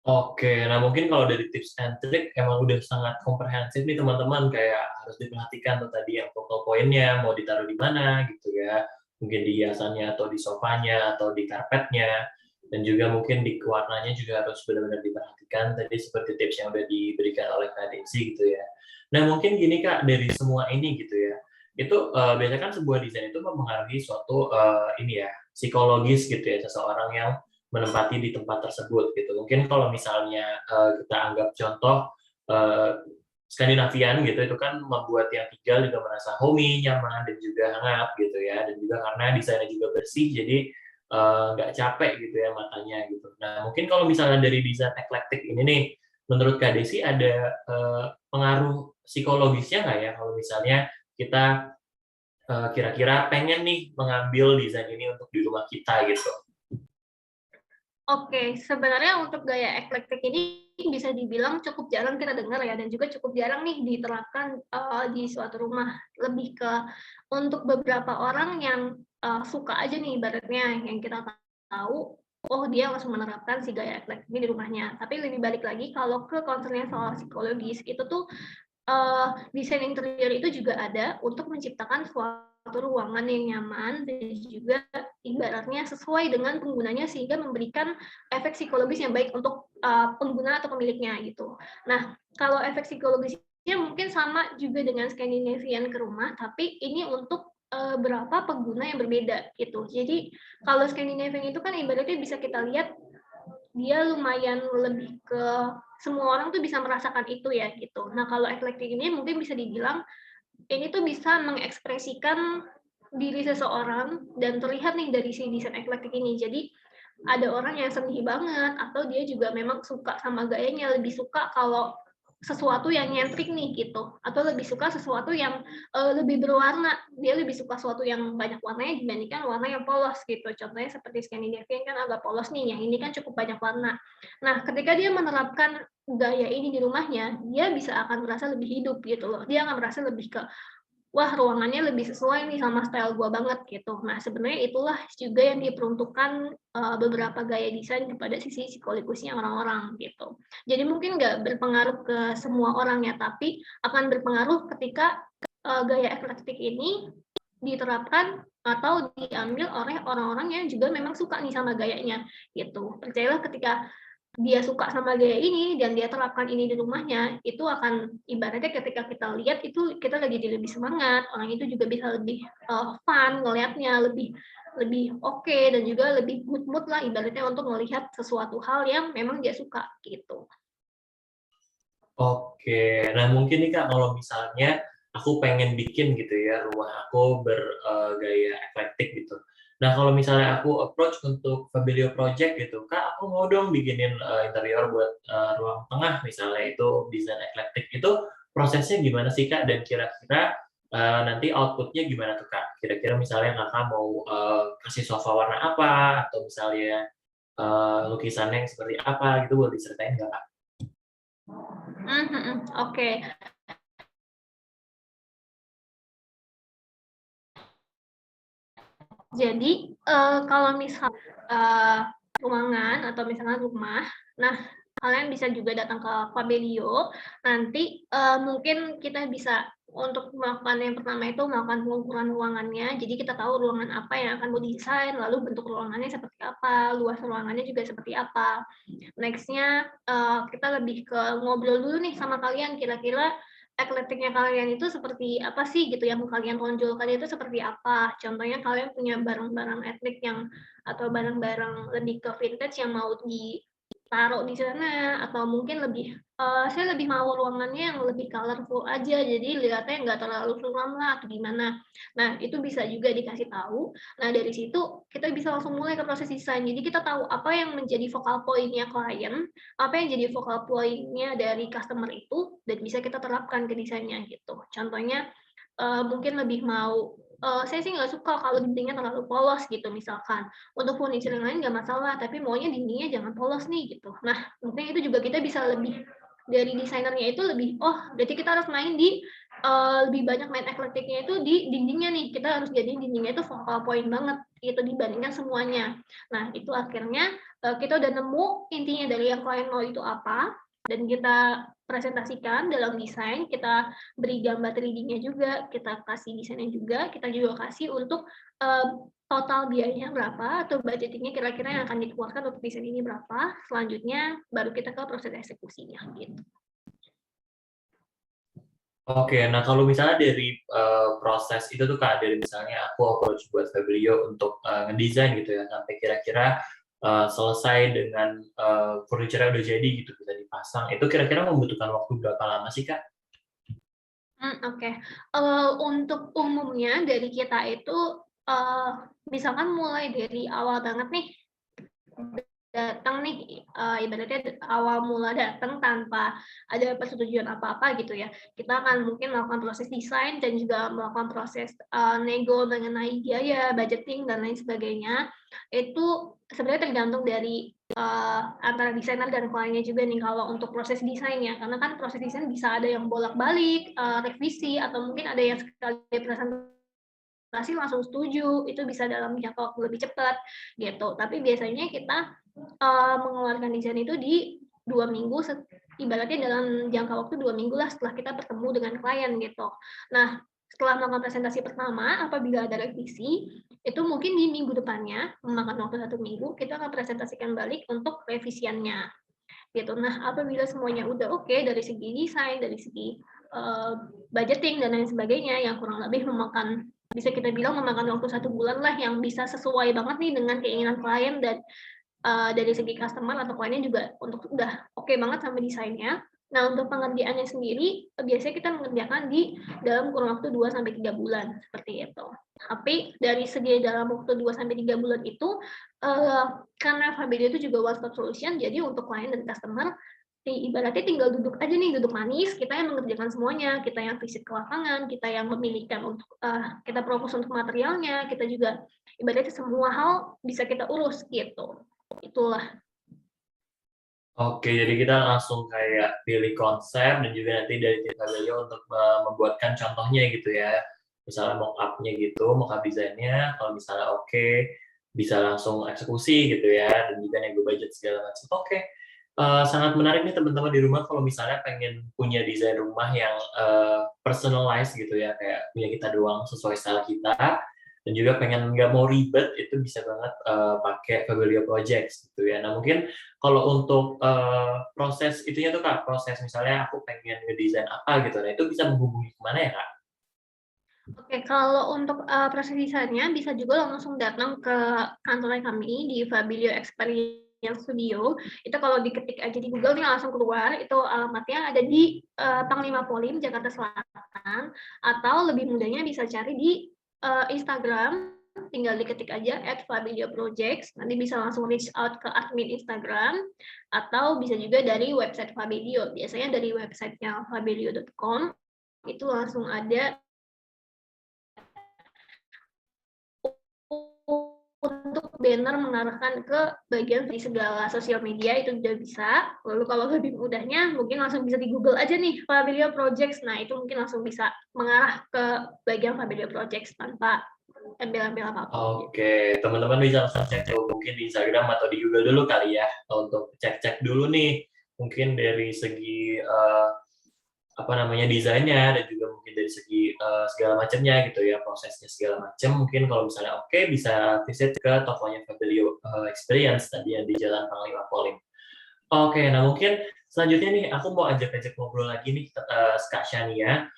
Oke, nah mungkin kalau dari tips and trick emang udah sangat komprehensif nih teman-teman, kayak harus diperhatikan tuh tadi yang focal point-nya mau ditaruh di mana gitu ya, mungkin di hiasannya atau di sofanya atau di karpetnya, dan juga mungkin di warnanya juga harus benar-benar diperhatikan tadi seperti tips yang udah diberikan oleh Kak Desi gitu ya. Nah mungkin gini Kak, dari semua ini gitu ya, itu biasanya kan sebuah desain itu mempengaruhi suatu ini ya, psikologis gitu ya, seseorang yang menempati di tempat tersebut gitu. Mungkin kalau misalnya kita anggap contoh Skandinavian gitu, itu kan membuat yang tinggal juga merasa homey, nyaman dan juga hangat gitu ya. Dan juga karena desainnya juga bersih, jadi nggak capek gitu ya matanya gitu. Nah mungkin kalau misalnya dari desain eklektik ini nih, menurut Kak Desi ada pengaruh psikologisnya nggak ya kalau misalnya kita kira-kira pengen nih mengambil desain ini untuk di rumah kita gitu. Oke, sebenarnya untuk gaya eklektik ini bisa dibilang cukup jarang kita dengar ya, dan juga cukup jarang nih diterapkan di suatu rumah. Lebih ke untuk beberapa orang yang suka aja nih ibaratnya, yang kita tahu, oh dia langsung menerapkan si gaya eklektik ini di rumahnya. Tapi lebih balik lagi, kalau ke concern soal psikologis, itu tuh desain interior itu juga ada untuk menciptakan suatu ruangan yang nyaman dan juga ibaratnya sesuai dengan penggunanya sehingga memberikan efek psikologis yang baik untuk pengguna atau pemiliknya gitu. Nah, kalau efek psikologisnya mungkin sama juga dengan Scandinavian ke rumah, tapi ini untuk berapa pengguna yang berbeda gitu. Jadi kalau Scandinavian itu kan ibaratnya bisa kita lihat dia lumayan lebih ke semua orang tuh bisa merasakan itu ya gitu. Nah kalau eklektik ini mungkin bisa dibilang ini tuh bisa mengekspresikan diri seseorang dan terlihat nih dari si desain eklektik ini. Jadi ada orang yang seni banget atau dia juga memang suka sama gayanya, lebih suka kalau sesuatu yang nyentrik nih gitu, atau lebih suka sesuatu yang lebih berwarna, dia lebih suka sesuatu yang banyak warnanya dibandingkan warna yang polos gitu. Contohnya seperti Scandinavian kan agak polos nih, yang ini kan cukup banyak warna. Nah, ketika dia menerapkan gaya ini di rumahnya, dia bisa akan merasa lebih hidup gitu loh. Dia akan merasa lebih ke wah ruangannya lebih sesuai nih sama style gua banget gitu. Nah sebenarnya itulah juga yang diperuntukkan beberapa gaya desain kepada sisi psikologisnya orang-orang gitu. Jadi mungkin nggak berpengaruh ke semua orang ya, tapi akan berpengaruh ketika gaya eklektik ini diterapkan atau diambil oleh orang-orang yang juga memang suka nih sama gayanya gitu. Percayalah ketika dia suka sama gaya ini dan dia terapkan ini di rumahnya, itu akan ibaratnya ketika kita lihat itu kita jadi lebih semangat, orang itu juga bisa lebih fun ngelihatnya, lebih lebih oke dan juga lebih mood lah ibaratnya untuk melihat sesuatu hal yang memang dia suka gitu. Oke, nah mungkin nih Kak, kalau misalnya aku pengen bikin gitu ya, rumah aku bergaya eklektik gitu. Nah kalau misalnya aku approach untuk Fabilio Project gitu, Kak aku mau dong bikinin interior buat ruang tengah misalnya itu desain eklektik itu prosesnya gimana sih Kak? Dan kira-kira nanti outputnya gimana tuh Kak? Kira-kira misalnya Kakak mau kasih sofa warna apa atau misalnya lukisannya yang seperti apa gitu, boleh diceritain nggak Kak? Oke. Jadi, kalau misal, ruangan atau misalnya rumah, nah kalian bisa juga datang ke Fabelio, nanti, mungkin kita bisa untuk melakukan yang pertama itu melakukan pengukuran ruangannya, jadi kita tahu ruangan apa yang akan mau didesain, lalu bentuk ruangannya seperti apa, luas ruangannya juga seperti apa. Next-nya, kita lebih ke ngobrol dulu nih sama kalian, kira-kira eklektiknya kalian itu seperti apa sih gitu, yang kalian tonjolkan itu seperti apa. Contohnya kalian punya barang-barang etnik yang atau barang-barang lebih ke vintage yang mau ditaruh di sana, atau mungkin lebih, saya lebih mau ruangannya yang lebih colorful aja, jadi lihatnya nggak terlalu suram lah atau gimana. Nah, itu bisa juga dikasih tahu. Nah, dari situ kita bisa langsung mulai ke proses desain. Jadi kita tahu apa yang menjadi focal point-nya klien, apa yang jadi focal point-nya dari customer itu, dan bisa kita terapkan ke desainnya gitu. Contohnya, mungkin lebih mau, saya sih nggak suka kalau dindingnya terlalu polos gitu misalkan. Untuk furniture yang lain nggak masalah, tapi maunya dindingnya jangan polos nih gitu. Nah, mungkin itu juga kita bisa lebih dari desainernya itu lebih, oh berarti kita harus main di lebih banyak main eklektiknya itu di dindingnya nih, kita harus jadiin dindingnya itu focal point banget gitu dibandingkan semuanya. Nah, itu akhirnya kita udah nemu intinya dari yang klien mau itu apa, dan kita presentasikan dalam desain, kita beri gambar 3D-nya juga, kita kasih desainnya juga, kita juga kasih untuk total biayanya berapa atau budgetingnya kira-kira yang akan dikeluarkan untuk desain ini berapa, selanjutnya baru kita ke proses eksekusinya gitu. Oke, nah kalau misalnya dari proses itu tuh Kak, dari misalnya aku approach buat Fabrio untuk ngedesain gitu ya, sampai kira-kira selesai dengan furniture udah jadi gitu, bisa dipasang, itu kira-kira membutuhkan waktu berapa lama sih Kak? Oke. Untuk umumnya dari kita itu, misalkan mulai dari awal banget nih, datang nih, ibaratnya awal mula datang tanpa ada persetujuan apa-apa gitu ya. Kita akan mungkin melakukan proses desain dan juga melakukan proses, nego mengenai biaya, budgeting, dan lain sebagainya. Itu sebenarnya tergantung dari, antara desainer dan kliennya juga nih kalau untuk proses desainnya. Karena kan proses desain bisa ada yang bolak-balik, revisi, atau mungkin ada yang sekali presentasi langsung setuju, itu bisa dalam jangka waktu lebih cepat gitu. Tapi biasanya kita mengeluarkan desain itu di 2 minggu ibaratnya dalam jangka waktu 2 minggu lah setelah kita bertemu dengan klien gitu. Nah, setelah melakukan presentasi pertama, apabila ada revisi, itu mungkin di minggu depannya, memakan waktu 1 minggu, kita akan presentasikan balik untuk revisiannya gitu. Nah, apabila semuanya udah oke dari segi desain, dari segi budgeting dan lain sebagainya yang kurang lebih memakan bisa kita bilang memakan waktu 1 bulan lah yang bisa sesuai banget nih dengan keinginan klien dan dari segi customer atau kliennya juga untuk udah oke banget sama desainnya. Nah, untuk pengerjaannya sendiri, biasanya kita mengerjakan di dalam kurun waktu 2 sampai 3 bulan, seperti itu. Tapi dari segi dalam waktu 2 sampai 3 bulan itu, karena Fabelio itu juga one stop solution, jadi untuk klien dan customer, ibaratnya tinggal duduk aja nih, duduk manis, kita yang mengerjakan semuanya, kita yang visit ke lapangan, kita yang memilihkan untuk, kita propose untuk materialnya, kita juga ibaratnya semua hal bisa kita urus, gitu. Itulah. Oke, jadi kita langsung kayak pilih konsep dan juga nanti dari tim Fabrio untuk membuatkan contohnya gitu ya. Misalnya mock up-nya gitu, mock up desainnya, kalau misalnya oke, bisa langsung eksekusi gitu ya, dan juga nego budget segala macam. Oke, sangat menarik nih teman-teman di rumah kalau misalnya pengen punya desain rumah yang personalized gitu ya, kayak punya kita doang sesuai style kita, dan juga pengen nggak mau ribet, itu bisa banget pakai Fabrio Projects gitu ya. Nah mungkin kalau untuk proses itunya tuh Kak, proses misalnya aku pengen ngedesain apa gitu, nah itu bisa menghubungi kemana ya Kak? Oke, kalau untuk, proses desainnya bisa juga langsung datang ke kantor kami di Fabilio Experience Studio, itu kalau diketik aja di Google nih langsung keluar, itu alamatnya ada di Panglima Polim, Jakarta Selatan, atau lebih mudahnya bisa cari di Instagram, tinggal diketik aja @fabilioprojects, nanti bisa langsung reach out ke admin Instagram, atau bisa juga dari website Fabilio, biasanya dari websitenya fabilio.com, itu langsung ada untuk banner mengarahkan ke bagian di segala sosial media, itu udah bisa. Lalu kalau lebih mudahnya mungkin langsung bisa di Google aja nih Fabilio Projects. Nah, itu mungkin langsung bisa mengarah ke bagian Fabilio Projects tanpa embel-embel apapun. Oke, teman-teman bisa langsung cek tuh mungkin di Instagram atau di Google dulu kali ya untuk cek-cek dulu nih mungkin dari segi desainnya dan juga mungkin dari segi segala macamnya gitu ya, prosesnya segala macam. Mungkin kalau misalnya oke, bisa visit ke tokonya Fabilio Experience tadi yang di Jalan Panglima Polim. Oke, nah mungkin selanjutnya nih aku mau ajak-ajak ngobrol lagi nih Kak Shania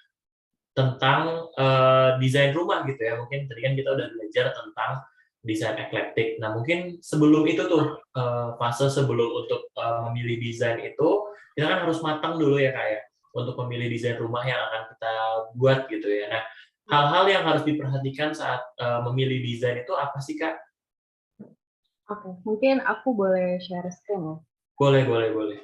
tentang desain rumah gitu ya. Mungkin tadi kan kita udah belajar tentang desain eklektik. Nah mungkin sebelum itu tuh fase sebelum untuk memilih desain itu kita kan harus matang dulu ya Kak ya untuk memilih desain rumah yang akan kita buat gitu ya. Nah hal-hal yang harus diperhatikan saat memilih desain itu apa sih Kak? Oke, mungkin aku boleh share screen ya. Boleh.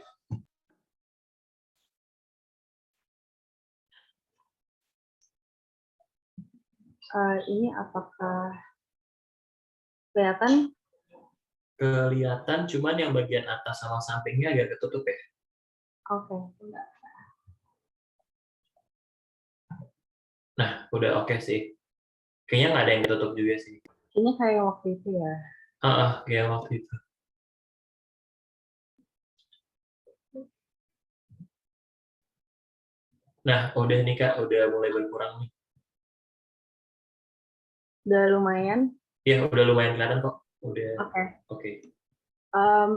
Ini apakah kelihatan? Kelihatan, cuman yang bagian atas sama sampingnya agak ketutup ya. Oke, enggak. Nah, udah oke sih. Kayaknya nggak ada yang ketutup juga sih. Ini kayak waktu itu ya. Kayak waktu itu. Nah, udah nih Kak, udah mulai berkurang nih. Udah lumayan. Iya, udah lumayan kelihatan kok. Udah. Oke.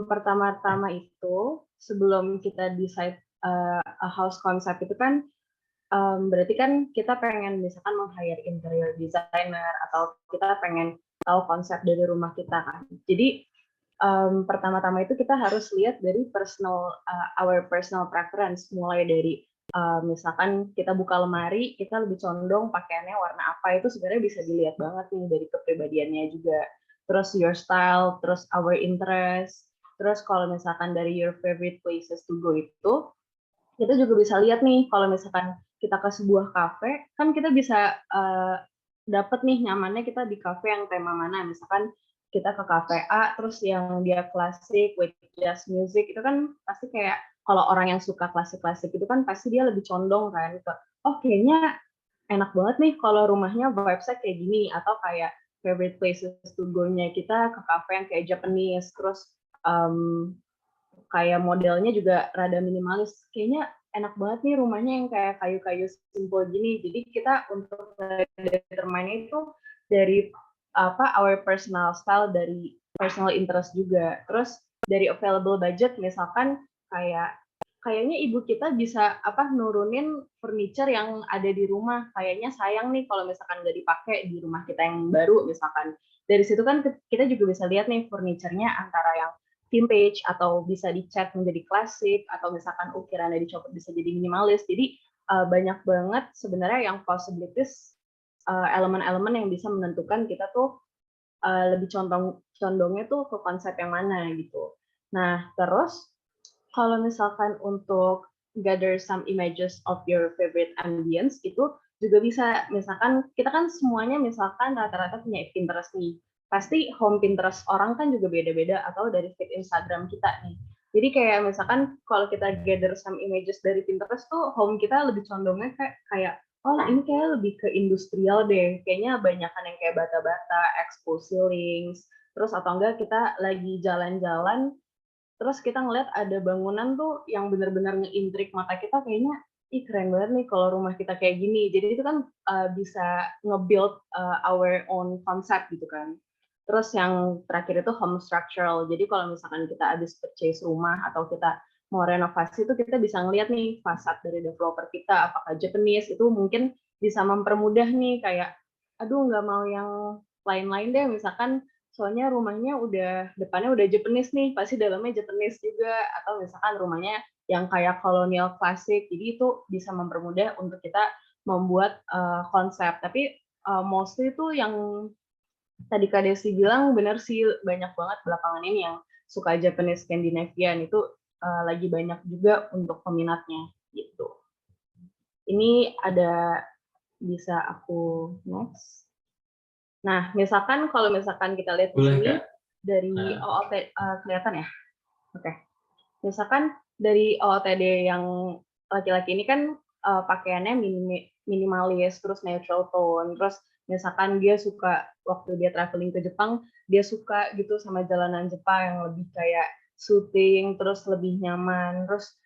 Pertama-tama itu sebelum kita decide a house concept itu kan berarti kan kita pengen misalkan meng-hire interior designer atau kita pengen tahu konsep dari rumah kita kan. Jadi pertama-tama itu kita harus lihat dari our personal preference, mulai dari misalkan kita buka lemari, kita lebih condong pakaiannya warna apa, itu sebenarnya bisa dilihat banget nih dari kepribadiannya juga. Terus your style, terus our interest, terus kalau misalkan dari your favorite places to go itu, kita juga bisa lihat nih kalau misalkan kita ke sebuah kafe, kan kita bisa dapet nih nyamannya kita di kafe yang tema mana. Misalkan kita ke kafe A, terus yang dia klasik with jazz music, itu kan pasti kayak kalau orang yang suka klasik-klasik itu kan pasti dia lebih condong kan ke, oh kayaknya enak banget nih kalau rumahnya vibes-nya kayak gini, atau kayak favorite places to go-nya kita ke kafe yang kayak Japanese, terus kayak modelnya juga rada minimalis. Kayaknya enak banget nih rumahnya yang kayak kayu-kayu simple gini. Jadi kita untuk determine itu dari our personal style, dari personal interest juga. Terus dari available budget, misalkan kayaknya ibu kita bisa nurunin furniture yang ada di rumah. Kayaknya sayang nih kalau misalkan nggak dipakai di rumah kita yang baru misalkan. Dari situ kan kita juga bisa lihat nih furniture-nya antara yang vintage atau bisa dicat menjadi klasik, atau misalkan ukirannya dicopot bisa jadi minimalis. Jadi banyak banget sebenarnya yang possibilities, elemen-elemen yang bisa menentukan kita tuh lebih condongnya tuh ke konsep yang mana gitu. Nah, terus kalau misalkan untuk gather some images of your favorite ambience, itu juga bisa, misalkan kita kan semuanya misalkan rata-rata punya Pinterest nih. Pasti home Pinterest orang kan juga beda-beda, atau dari feed Instagram kita nih. Jadi kayak misalkan kalau kita gather some images dari Pinterest tuh, home kita lebih condongnya kayak oh ini kayak lebih ke industrial deh. Kayaknya banyakan yang kayak bata-bata, exposed ceilings, terus atau enggak kita lagi jalan-jalan, terus kita ngeliat ada bangunan tuh yang benar-benar nge-intrik mata kita, kayaknya ih keren banget nih kalau rumah kita kayak gini. Jadi itu kan bisa nge-build our own concept gitu kan. Terus yang terakhir itu home structural. Jadi kalau misalkan kita habis purchase rumah atau kita mau renovasi, itu kita bisa ngeliat nih fasad dari developer kita, apakah Japanese, itu mungkin bisa mempermudah nih kayak, aduh nggak mau yang lain-lain deh, misalkan soalnya rumahnya depannya udah Japanese nih, pasti dalamnya Japanese juga, atau misalkan rumahnya yang kayak kolonial klasik, jadi itu bisa mempermudah untuk kita membuat konsep. Tapi mostly itu yang tadi Kak Desi bilang benar sih, banyak banget belakangan ini yang suka Japanese Scandinavian itu lagi banyak juga untuk peminatnya gitu. Ini ada bisa aku next. Nah, kalau misalkan kita lihat di Boleh, sini Kak. dari Nah. OOTD kelihatan ya? Oke. Misalkan dari OOTD yang laki-laki ini kan pakaiannya minimalis, terus neutral tone, terus misalkan dia suka waktu dia traveling ke Jepang, dia suka gitu sama jalanan Jepang yang lebih kayak soothing, terus lebih nyaman, terus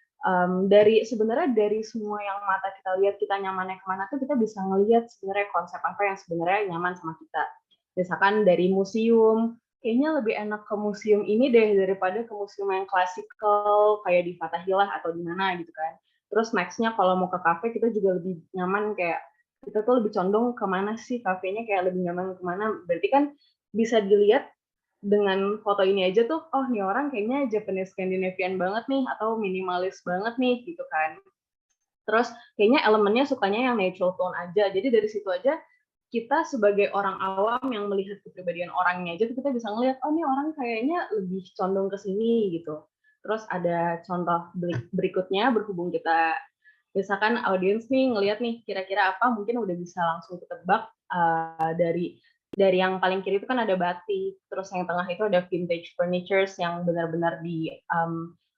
sebenarnya dari semua yang mata kita lihat kita nyamannya kemana tuh kita bisa ngelihat sebenarnya konsep apa yang sebenarnya nyaman sama kita. Misalkan dari museum, kayaknya lebih enak ke museum ini deh daripada ke museum yang klasikal kayak di Fathahilah atau di mana gitu kan. Terus nextnya kalau mau ke kafe kita juga lebih nyaman kayak kita tuh lebih condong kemana sih kafenya kayak lebih nyaman kemana. Berarti kan bisa dilihat dengan foto ini aja tuh, oh nih orang kayaknya Japanese Scandinavian banget nih atau minimalis banget nih gitu kan. Terus kayaknya elemennya sukanya yang natural tone aja. Jadi dari situ aja kita sebagai orang awam yang melihat kepribadian orangnya aja kita bisa ngelihat oh nih orang kayaknya lebih condong ke sini gitu. Terus ada contoh berikutnya berhubung kita misalkan audiens nih ngelihat nih kira-kira apa mungkin udah bisa langsung ketebak dari yang paling kiri itu kan ada batik, terus yang tengah itu ada vintage furnitures yang benar-benar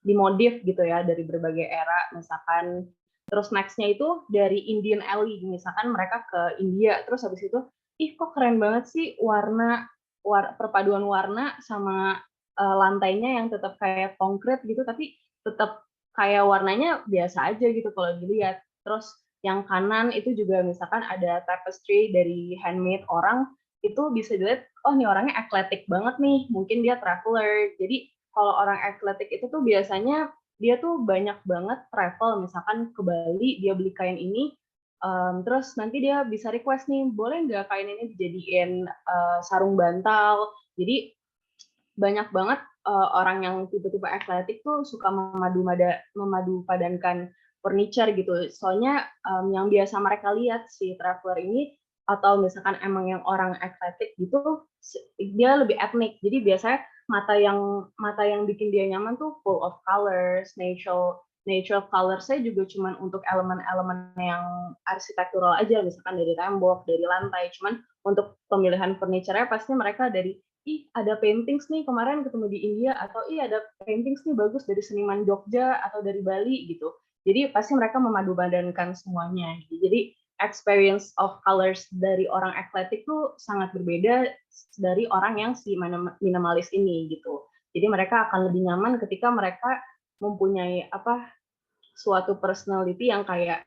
dimodif gitu ya dari berbagai era misalkan. Terus next-nya itu dari Indian Alley, misalkan mereka ke India, terus habis itu, ih kok keren banget sih perpaduan warna sama lantainya yang tetap kayak konkret gitu, tapi tetap kayak warnanya biasa aja gitu kalau dilihat. Terus yang kanan itu juga misalkan ada tapestry dari handmade orang, itu bisa dilihat, oh nih orangnya athletic banget nih, mungkin dia traveler. Jadi kalau orang athletic itu tuh biasanya dia tuh banyak banget travel, misalkan ke Bali, dia beli kain ini, terus nanti dia bisa request nih, boleh nggak kain ini dijadiin sarung bantal. Jadi banyak banget orang yang tipe-tipe atletik tuh suka memadu padankan furniture gitu. Soalnya yang biasa mereka lihat si traveler ini atau misalkan emang yang orang atletik gitu dia lebih etnik. Jadi biasanya mata yang bikin dia nyaman tuh full of colors, natural colors saya juga cuman untuk elemen-elemen yang arsitektural aja, misalkan dari tembok, dari lantai. Cuman untuk pemilihan furniture-nya pasti mereka dari ih ada paintings nih kemarin ketemu di India atau ih ada paintings nih bagus dari seniman Jogja atau dari Bali gitu. Jadi pasti mereka memadu-padankan semuanya. Jadi experience of colors dari orang atletik tuh sangat berbeda dari orang yang si minimalis ini gitu. Jadi mereka akan lebih nyaman ketika mereka mempunyai suatu personality yang kayak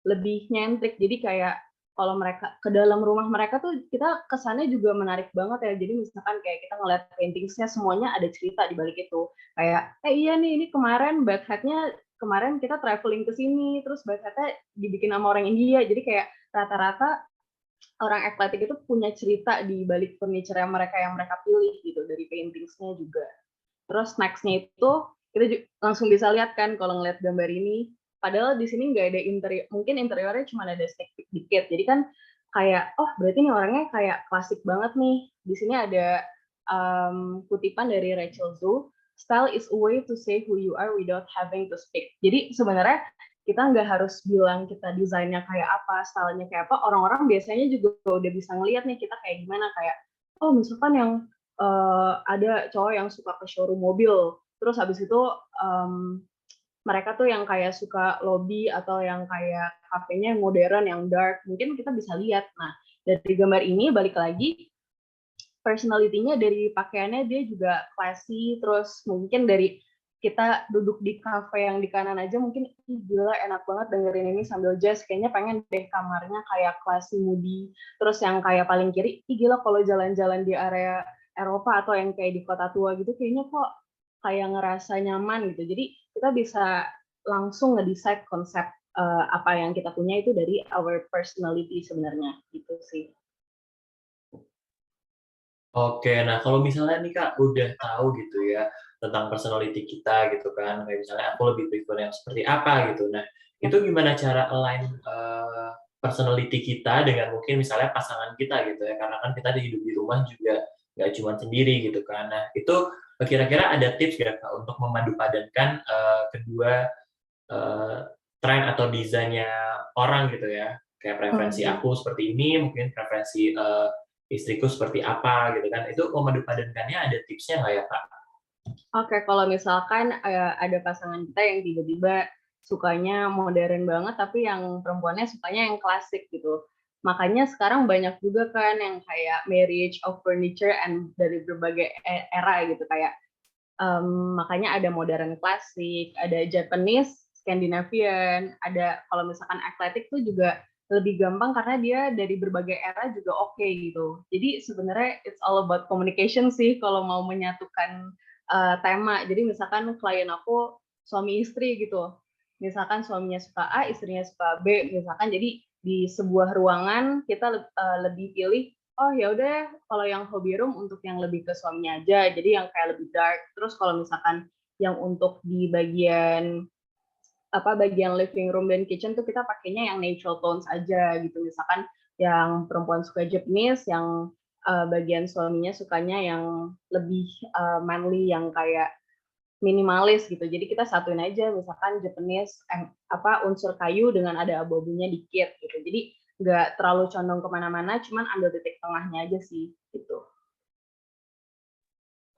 lebih nyentrik. Jadi kayak kalau mereka ke dalam rumah mereka tuh kita kesannya juga menarik banget ya. Jadi misalkan kayak kita ngeliat paintingsnya semuanya ada cerita di balik itu. Kayak iya nih ini kemarin bed head-nya kemarin kita traveling ke sini terus bed head-nya dibikin sama orang India. Jadi kayak rata-rata orang atletik itu punya cerita di balik furniture yang mereka pilih gitu dari paintingsnya juga. Terus next-nya itu kita langsung bisa lihat kan kalau ngeliat gambar ini. Padahal di sini nggak ada interior, mungkin interiornya cuma ada sneak peek dikit. Jadi kan kayak, oh berarti nih orangnya kayak klasik banget nih. Di sini ada kutipan dari Rachel Zhu, style is a way to say who you are without having to speak. Jadi sebenarnya kita nggak harus bilang kita desainnya kayak apa, stylenya kayak apa. Orang-orang biasanya juga udah bisa ngeliat nih kita kayak gimana. Kayak, oh misalkan yang ada cowok yang suka ke showroom mobil, terus habis itu mereka tuh yang kayak suka lobby atau yang kayak kafenya yang modern, yang dark, mungkin kita bisa lihat. Nah, dari gambar ini balik lagi, personality-nya dari pakaiannya dia juga classy, terus mungkin dari kita duduk di kafe yang di kanan aja mungkin gila enak banget dengerin ini sambil jazz, kayaknya pengen deh kamarnya kayak classy moody. Terus yang kayak paling kiri, gila kalau jalan-jalan di area Eropa atau yang kayak di kota tua gitu kayaknya kok kayak ngerasa nyaman gitu. Jadi kita bisa langsung nge-decide konsep apa yang kita punya itu dari our personality sebenarnya gitu sih. Oke, nah kalau misalnya nih Kak udah tahu gitu ya tentang personality kita gitu kan, kayak misalnya aku lebih prefer yang seperti apa gitu. Nah, itu Yap. gimana cara align personality kita dengan mungkin misalnya pasangan kita gitu ya, karena kan kita hidup di rumah juga nggak cuma sendiri gitu kan. Nah, itu kira-kira ada tips nggak Kak untuk memadupadankan kedua eh, tren atau desainnya orang gitu ya, kayak preferensi Mhm. aku seperti ini, mungkin preferensi istriku seperti apa gitu kan, itu memadupadankannya ada tipsnya nggak ya Kak? Oke, kalau misalkan, ada pasangan kita yang tiba-tiba sukanya modern banget, tapi yang perempuannya sukanya yang klasik gitu. Makanya sekarang banyak juga kan yang kayak marriage of furniture and dari berbagai era gitu, kayak, makanya ada modern klasik, ada Japanese, Scandinavian, ada kalau misalkan eclectic tuh juga lebih gampang karena dia dari berbagai era juga oke gitu. Jadi sebenarnya it's all about communication sih kalau mau menyatukan tema. Jadi misalkan klien aku suami istri gitu. Misalkan suaminya suka A, istrinya suka B, misalkan jadi di sebuah ruangan kita lebih pilih oh ya udah kalau yang hobby room untuk yang lebih ke suaminya aja. Jadi yang kayak lebih dark. Terus kalau misalkan yang untuk di bagian living room dan kitchen tuh kita pakainya yang natural tones aja gitu. Misalkan yang perempuan suka Japanese, yang bagian suaminya sukanya yang lebih manly, yang kayak minimalis gitu. Jadi kita satuin aja misalkan Japanese unsur kayu dengan ada abu-abunya dikit gitu. Jadi nggak terlalu condong kemana-mana, cuman ambil titik tengahnya aja sih gitu.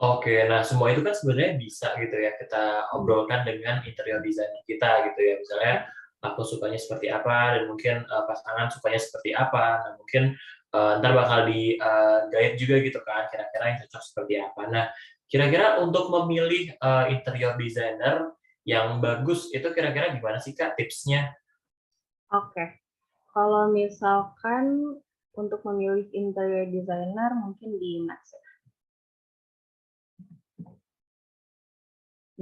Oke, nah semua itu kan sebenarnya bisa gitu ya kita obrolkan dengan interior design kita gitu ya. Misalnya Ya. aku sukanya seperti apa dan mungkin pasangan sukanya seperti apa. Nah, mungkin ntar bakal di guide juga gitu kan kira-kira yang cocok seperti apa. Nah, kira-kira untuk memilih interior designer yang bagus itu kira-kira gimana sih Kak tipsnya? Oke, kalau misalkan untuk memilih interior designer mungkin di Next ya.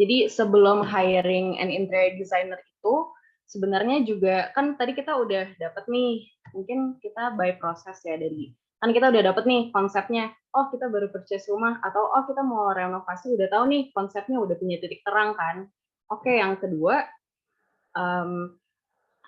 Jadi sebelum hiring an interior designer itu sebenarnya juga kan tadi kita udah dapet nih, mungkin kita by proses ya dari kan kita udah dapet nih konsepnya, oh kita baru purchase rumah atau oh kita mau renovasi udah tahu nih konsepnya udah punya titik terang kan. Oke, yang kedua um,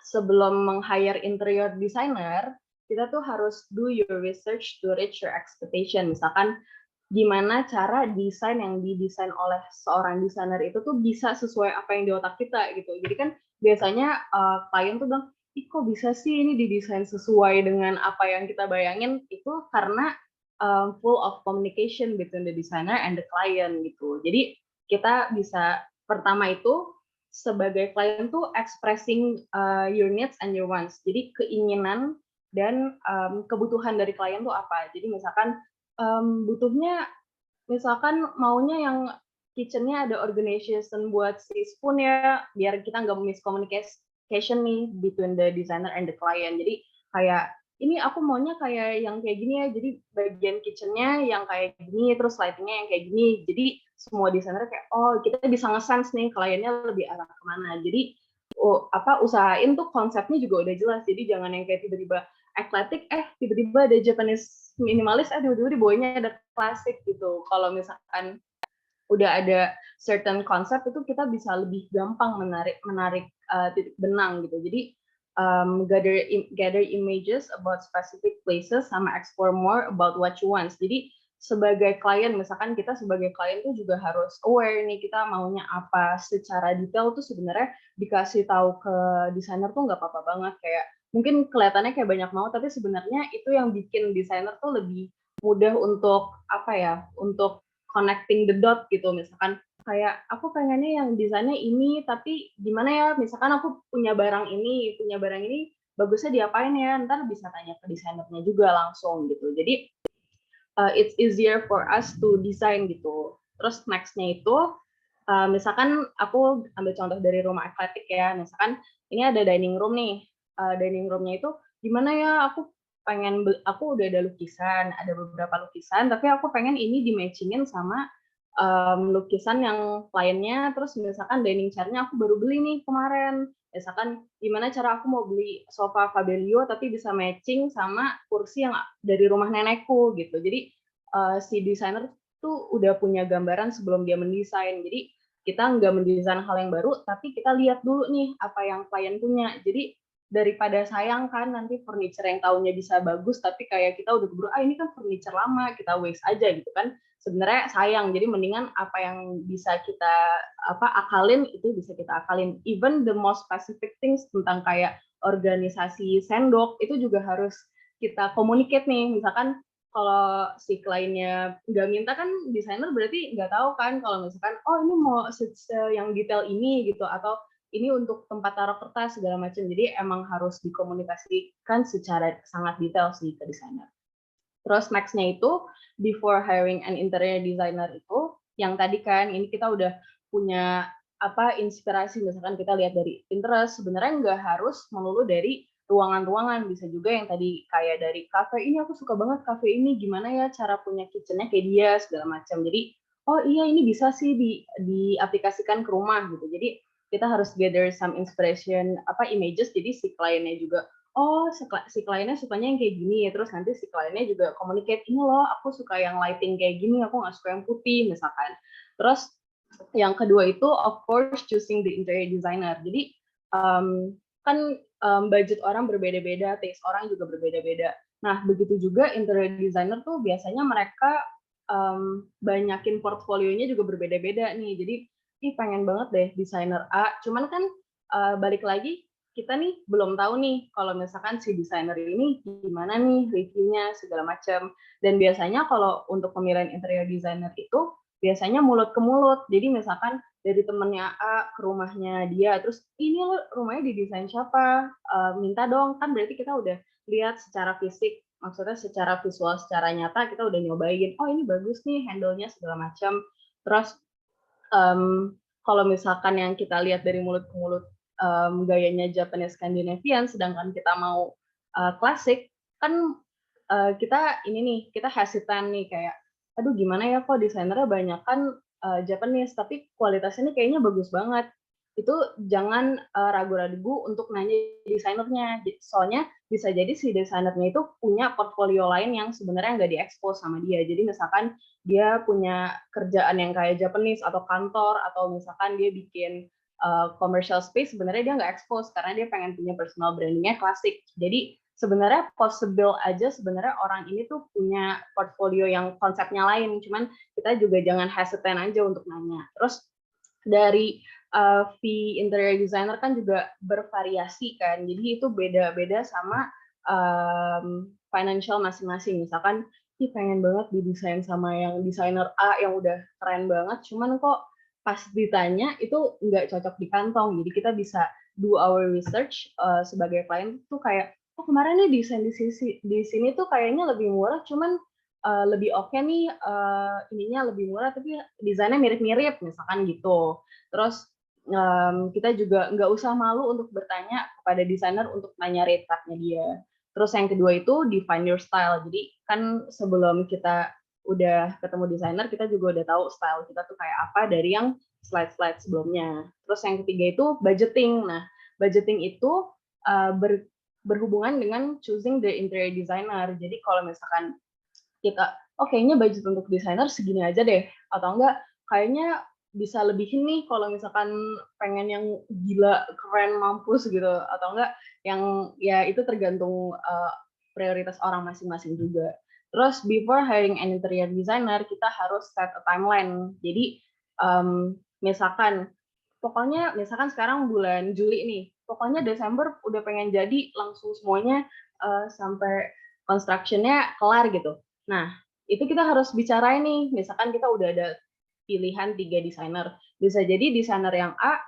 sebelum meng-hire interior designer, kita tuh harus do your research to reach your expectation. Misalkan gimana cara desain yang didesain oleh seorang desainer itu tuh bisa sesuai apa yang di otak kita gitu. Jadi kan biasanya klien tuh bilang, ih kok bisa sih ini didesain sesuai dengan apa yang kita bayangin, itu karena full of communication between the designer and the client gitu. Jadi kita bisa pertama itu sebagai klien tuh expressing your needs and your wants. Jadi keinginan dan kebutuhan dari klien tuh apa. Jadi misalkan butuhnya misalkan maunya yang kitchen-nya ada organization buat si spoon ya, biar kita nggak miscommunication nih between the designer and the client. Jadi kayak ini aku maunya kayak yang kayak gini ya, jadi bagian kitchen-nya yang kayak gini, terus lighting-nya yang kayak gini. Jadi semua desainer kayak oh kita bisa nge-sense nih kliennya lebih arah kemana. Jadi usahain tuh konsepnya juga udah jelas. Jadi jangan yang kayak tiba-tiba eclectic, tiba-tiba ada Japanese minimalis, tiba-tiba dibawanya ada klasik gitu. Kalau misalkan udah ada certain konsep itu kita bisa lebih gampang menarik titik benang gitu. Jadi gather images about specific places sama explore more about what you want. Jadi sebagai klien, misalkan kita sebagai klien tuh juga harus aware nih kita maunya apa secara detail tuh sebenarnya dikasih tahu ke desainer tuh nggak apa-apa banget, kayak mungkin kelihatannya kayak banyak mau tapi sebenarnya itu yang bikin desainer tuh lebih mudah untuk apa ya, untuk connecting the dot gitu. Misalkan kayak aku pengennya yang desainnya ini tapi gimana ya, misalkan aku punya barang ini bagusnya diapain ya, ntar bisa tanya ke desainernya juga langsung gitu. Jadi it's easier for us to design gitu. Terus nextnya itu misalkan aku ambil contoh dari rumah eclectic ya, misalkan ini ada dining room nih, dining roomnya itu gimana ya, aku udah ada lukisan, ada beberapa lukisan, tapi aku pengen ini di-matching-in sama lukisan yang lainnya, terus misalkan dining chair-nya aku baru beli nih kemarin, misalkan gimana cara aku mau beli sofa Fabelio tapi bisa matching sama kursi yang dari rumah nenekku gitu. Jadi si desainer tuh udah punya gambaran sebelum dia mendesain. Jadi kita nggak mendesain hal yang baru, tapi kita lihat dulu nih apa yang klien punya. Jadi daripada sayang kan nanti furniture yang tahunnya bisa bagus, tapi kayak kita udah keburu, ini kan furniture lama, kita waste aja gitu kan. Sebenarnya sayang, jadi mendingan apa yang bisa kita akalin, itu bisa kita akalin. Even the most specific things tentang kayak organisasi sendok, itu juga harus kita communicate nih. Misalkan kalau si kliennya nggak minta kan desainer berarti nggak tahu kan kalau misalkan ini mau yang detail ini gitu, atau ini untuk tempat taruh kertas segala macam. Jadi emang harus dikomunikasikan secara sangat detail sih ke desainer. Terus next-nya itu before hiring an interior designer itu yang tadi kan ini kita udah punya inspirasi, misalkan kita lihat dari Pinterest, sebenarnya nggak harus melulu dari ruangan-ruangan, bisa juga yang tadi kayak dari cafe, ini aku suka banget cafe ini, gimana ya cara punya kitchen-nya kayak dia segala macam. Jadi iya ini bisa sih diaplikasikan ke rumah gitu. Jadi kita harus gather some inspiration images, jadi si kliennya juga si kliennya sukanya yang kayak gini, terus nanti si kliennya juga communicate, ini loh aku suka yang lighting kayak gini, aku nggak suka yang putih misalkan. Terus yang kedua itu of course choosing the interior designer. Jadi kan budget orang berbeda-beda, taste orang juga berbeda-beda. Nah begitu juga interior designer tuh biasanya mereka banyakin portfolionya juga berbeda-beda nih. Jadi pengen banget deh desainer A, cuman kan balik lagi kita nih belum tahu nih kalau misalkan si desainer ini gimana nih reviewnya segala macam. Dan biasanya kalau untuk pemilihan interior designer itu biasanya mulut ke mulut. Jadi misalkan dari temennya A ke rumahnya dia, terus ini lo rumahnya didesain siapa, minta dong, kan berarti kita udah lihat secara fisik, maksudnya secara visual, secara nyata kita udah nyobain, ini bagus nih handle-nya segala macam. Terus kalau misalkan yang kita lihat dari mulut ke mulut gayanya Japanese Scandinavian, sedangkan kita mau klasik, kan kita hesitant nih kayak, aduh gimana ya kok desainernya banyak kan Japanese, tapi kualitasnya ini kayaknya bagus banget. Itu jangan ragu-ragu untuk nanya desainernya, soalnya bisa jadi si desainernya itu punya portfolio lain yang sebenarnya nggak diekspos sama dia. Jadi misalkan dia punya kerjaan yang kayak Japanese atau kantor, atau misalkan dia bikin commercial space, sebenarnya dia nggak expose karena dia pengen punya personal brandingnya klasik. Jadi sebenarnya possible aja sebenarnya orang ini tuh punya portfolio yang konsepnya lain, cuman kita juga jangan hesitant aja untuk nanya. Terus dari fee interior designer kan juga bervariasi kan, jadi itu beda-beda sama financial masing-masing. Misalkan pengen banget didesain sama yang desainer A yang udah keren banget, cuman kok pas ditanya itu nggak cocok di kantong. Jadi kita bisa do our research sebagai klien tuh kayak, kemarin nih desain di sini tuh kayaknya lebih murah, cuman lebih oke nih ininya lebih murah tapi desainnya mirip-mirip misalkan gitu. Terus kita juga nggak usah malu untuk bertanya kepada desainer untuk nanya rate card-nya dia. Terus yang kedua itu define your style. Jadi kan sebelum kita udah ketemu desainer, kita juga udah tahu style kita tuh kayak apa dari yang slide-slide sebelumnya. Terus yang ketiga itu budgeting. Nah, budgeting itu berhubungan dengan choosing the interior designer. Jadi kalau misalkan kita, kayaknya budget untuk desainer segini aja deh, atau enggak kayaknya bisa lebihin nih kalau misalkan pengen yang gila, keren, mampus gitu, atau enggak yang ya itu tergantung prioritas orang masing-masing juga. Terus before hiring an interior designer, kita harus set a timeline. Jadi misalkan sekarang bulan Juli nih, pokoknya Desember udah pengen jadi langsung semuanya sampai construction-nya kelar gitu. Nah, itu kita harus bicarain nih, misalkan kita udah ada pilihan 3 desainer. Bisa jadi desainer yang A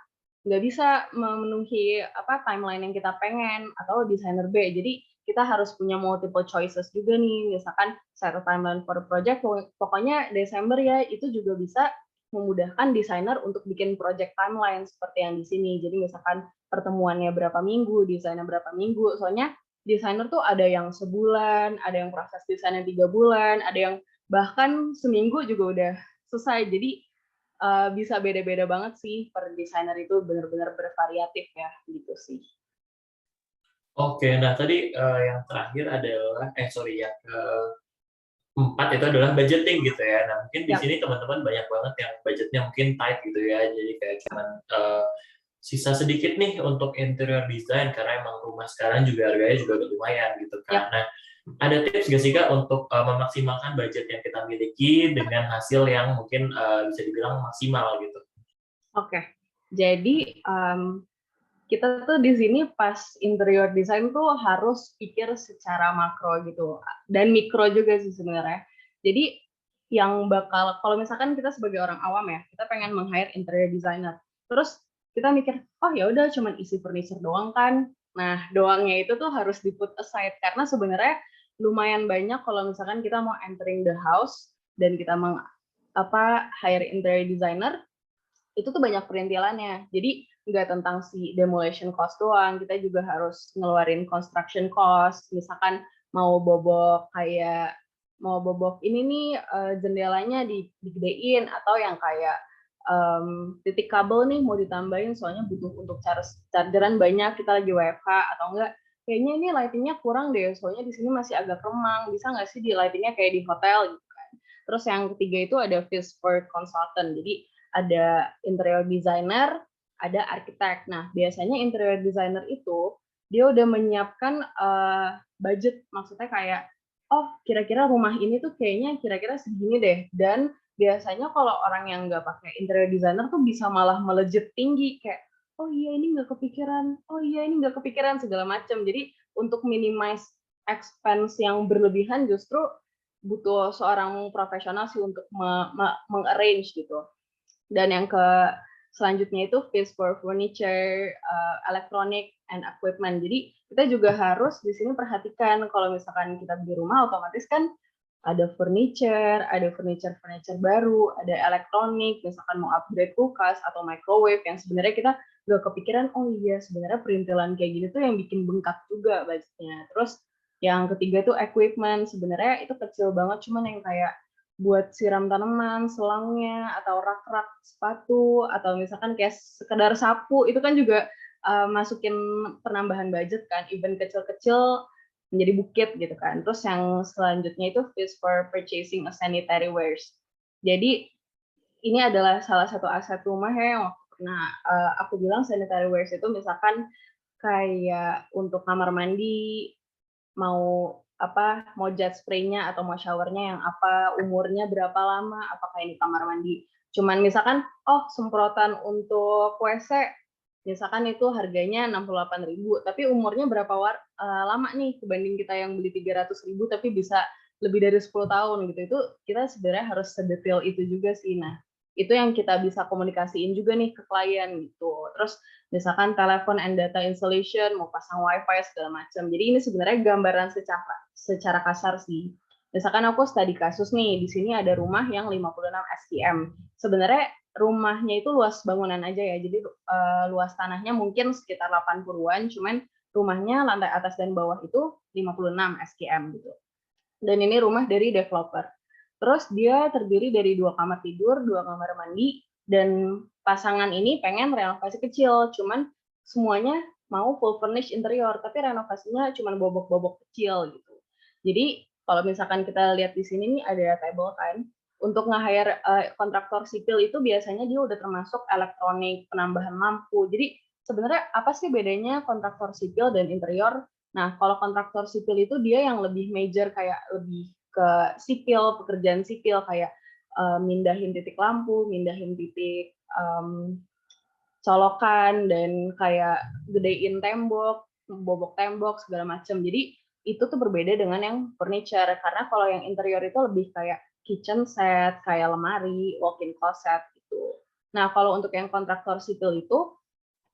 nggak bisa memenuhi timeline yang kita pengen, atau desainer B. Jadi kita harus punya multiple choices juga nih, misalkan set a timeline for the project, pokoknya Desember ya, itu juga bisa memudahkan desainer untuk bikin project timeline seperti yang di sini. Jadi misalkan pertemuannya berapa minggu, desainnya berapa minggu, soalnya desainer tuh ada yang sebulan, ada yang proses desainnya 3 bulan, ada yang bahkan seminggu juga udah selesai. Jadi bisa beda-beda banget sih, per desainer itu benar-benar bervariatif ya, gitu sih. Oke, nah tadi yang terakhir adalah, yang 4 itu adalah budgeting gitu ya. Nah, mungkin di Yap. sini teman-teman banyak banget yang budgetnya mungkin tight gitu ya. Jadi kayak cuman sisa sedikit nih untuk interior design karena emang rumah sekarang juga harganya juga udah lumayan gitu kan. Yap. Nah, ada tips gak sih Kak untuk memaksimalkan budget yang kita miliki dengan hasil yang mungkin bisa dibilang maksimal gitu? Oke. Jadi kita tuh di sini pas interior design tuh harus pikir secara makro gitu dan mikro juga sih sebenarnya. Jadi yang bakal kalau misalkan kita sebagai orang awam ya, kita pengen meng-hire interior designer. Terus kita mikir, oh ya udah cuman isi furniture doang kan. Nah, doangnya itu tuh harus di put aside karena sebenarnya lumayan banyak kalau misalkan kita mau entering the house dan kita hire interior designer, itu tuh banyak perintilannya. Jadi nggak tentang si demolition cost doang, kita juga harus ngeluarin construction cost. Misalkan mau bobok ini nih jendelanya digedein atau yang kayak titik kabel nih mau ditambahin soalnya butuh untuk chargeran banyak, kita lagi WFH atau enggak kayaknya ini lightingnya kurang deh soalnya di sini masih agak remang, bisa nggak sih di lightingnya kayak di hotel gitu kan. Terus yang ketiga itu ada Fishford Consultant, jadi ada interior designer, ada arsitek. Nah, biasanya interior designer itu dia udah menyiapkan budget, maksudnya kayak, oh kira-kira rumah ini tuh kayaknya kira-kira segini deh. Dan biasanya kalau orang yang nggak pakai interior designer tuh bisa malah melejit tinggi, kayak, oh iya ini nggak kepikiran, oh iya ini nggak kepikiran, segala macam. Jadi untuk minimize expense yang berlebihan justru butuh seorang profesional sih untuk meng-arrange gitu. Dan yang selanjutnya itu fees for furniture, electronic and equipment. Jadi kita juga harus di sini perhatikan kalau misalkan kita beli rumah otomatis kan ada furniture baru, ada elektronik, misalkan mau upgrade kulkas atau microwave yang sebenarnya kita nggak kepikiran, oh iya sebenarnya perintilan kayak gini tuh yang bikin bengkak juga budgetnya. Terus yang ketiga tuh equipment, sebenarnya itu kecil banget, cuman yang kayak buat siram tanaman, selangnya, atau rak-rak sepatu, atau misalkan kayak sekedar sapu, itu kan juga masukin penambahan budget kan, even kecil-kecil menjadi bukit gitu kan. Terus yang selanjutnya itu fees for purchasing a sanitary wares. Jadi ini adalah salah satu aset rumah ya yang pernah aku bilang sanitary wares itu misalkan kayak untuk kamar mandi, mau jet spray-nya atau mau shower-nya yang apa, umurnya berapa lama, apakah ini kamar mandi cuman misalkan semprotan untuk WC misalkan itu harganya 68.000 tapi umurnya berapa lama nih dibanding kita yang beli 300.000 tapi bisa lebih dari 10 tahun gitu. Itu kita sebenarnya harus sedetail itu juga sih. Nah, itu yang kita bisa komunikasiin juga nih ke klien gitu. Terus misalkan telepon and data installation, mau pasang wifi segala macam. Jadi ini sebenarnya gambaran secara kasar sih. Misalkan aku studi kasus nih, di sini ada rumah yang 56 SKM. Sebenarnya rumahnya itu luas bangunan aja ya, jadi luas tanahnya mungkin sekitar 80-an, cuman rumahnya lantai atas dan bawah itu 56 SKM gitu. Dan ini rumah dari developer. Terus dia terdiri dari 2 kamar tidur, 2 kamar mandi, dan pasangan ini pengen renovasi kecil, cuman semuanya mau full furnish interior, tapi renovasinya cuman bobok-bobok kecil gitu. Jadi kalau misalkan kita lihat di sini nih ada table kan, untuk nge-hire kontraktor sipil itu biasanya dia udah termasuk elektronik, penambahan lampu. Jadi sebenarnya apa sih bedanya kontraktor sipil dan interior? Nah, kalau kontraktor sipil itu dia yang lebih major, kayak lebih ke sipil, pekerjaan sipil, kayak mindahin titik lampu, mindahin titik colokan, dan kayak gedein tembok, bobok tembok, segala macam. Jadi itu tuh berbeda dengan yang furniture, karena kalau yang interior itu lebih kayak kitchen set, kayak lemari, walk-in closet gitu. Nah, kalau untuk yang kontraktor sipil itu,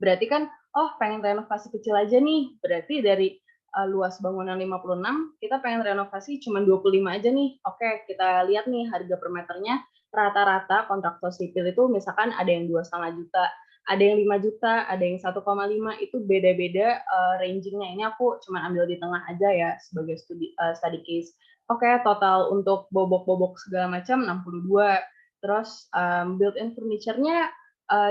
berarti kan, pengen renovasi kecil aja nih, berarti dari luas bangunan 56, kita pengen renovasi cuma 25 aja nih. Oke, kita lihat nih harga per meternya, rata-rata kontraktor sipil itu misalkan ada yang 2,5 juta, ada yang 5 juta, ada yang 1,5, itu beda-beda ranging-nya. Ini aku cuma ambil di tengah aja ya sebagai study case. Oke, total untuk bobok-bobok segala macam 62. Terus built-in furniture-nya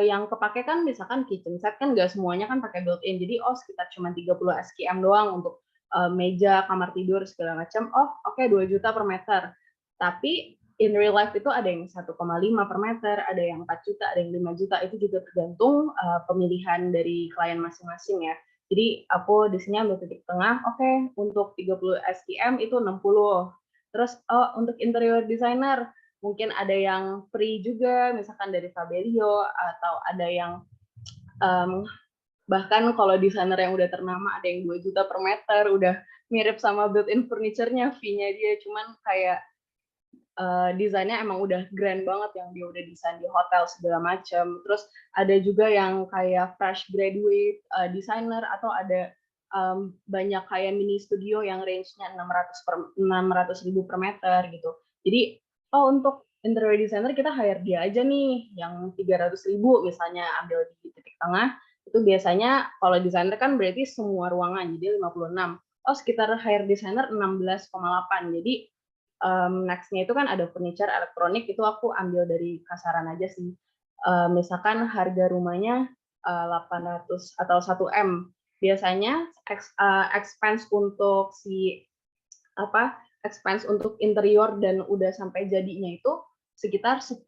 yang kepake kan misalkan kitchen set kan nggak semuanya kan pakai built-in. Jadi sekitar cuma 30 SKM doang untuk meja, kamar tidur segala macam. Oke, 2 juta per meter. Tapi in real life itu ada yang 1,5 per meter, ada yang 4 juta, ada yang 5 juta, itu juga tergantung pemilihan dari klien masing-masing ya. Jadi aku di sini ambil titik tengah, oke, untuk 30 STM itu 60. Terus untuk interior designer mungkin ada yang free juga, misalkan dari Fabelio, atau ada yang bahkan kalau desainer yang udah ternama ada yang 2 juta per meter, udah mirip sama built-in furniture-nya, fee-nya dia, cuman kayak desainnya emang udah grand banget yang dia udah desain di hotel segala macam. Terus ada juga yang kayak fresh graduate designer, atau ada banyak kayak mini studio yang range-nya 600.000 per meter gitu. Jadi untuk interior designer kita hire dia aja nih yang 300.000 misalnya, ambil di titik tengah. Itu biasanya kalau desainer kan berarti semua ruangan, jadi 56. Sekitar hire designer 16,8. Jadi next-nya itu kan ada furniture, elektronik, itu aku ambil dari kasaran aja sih. Misalkan harga rumahnya 800 atau 1M. Biasanya expense untuk expense untuk interior dan udah sampai jadinya itu sekitar 10-15%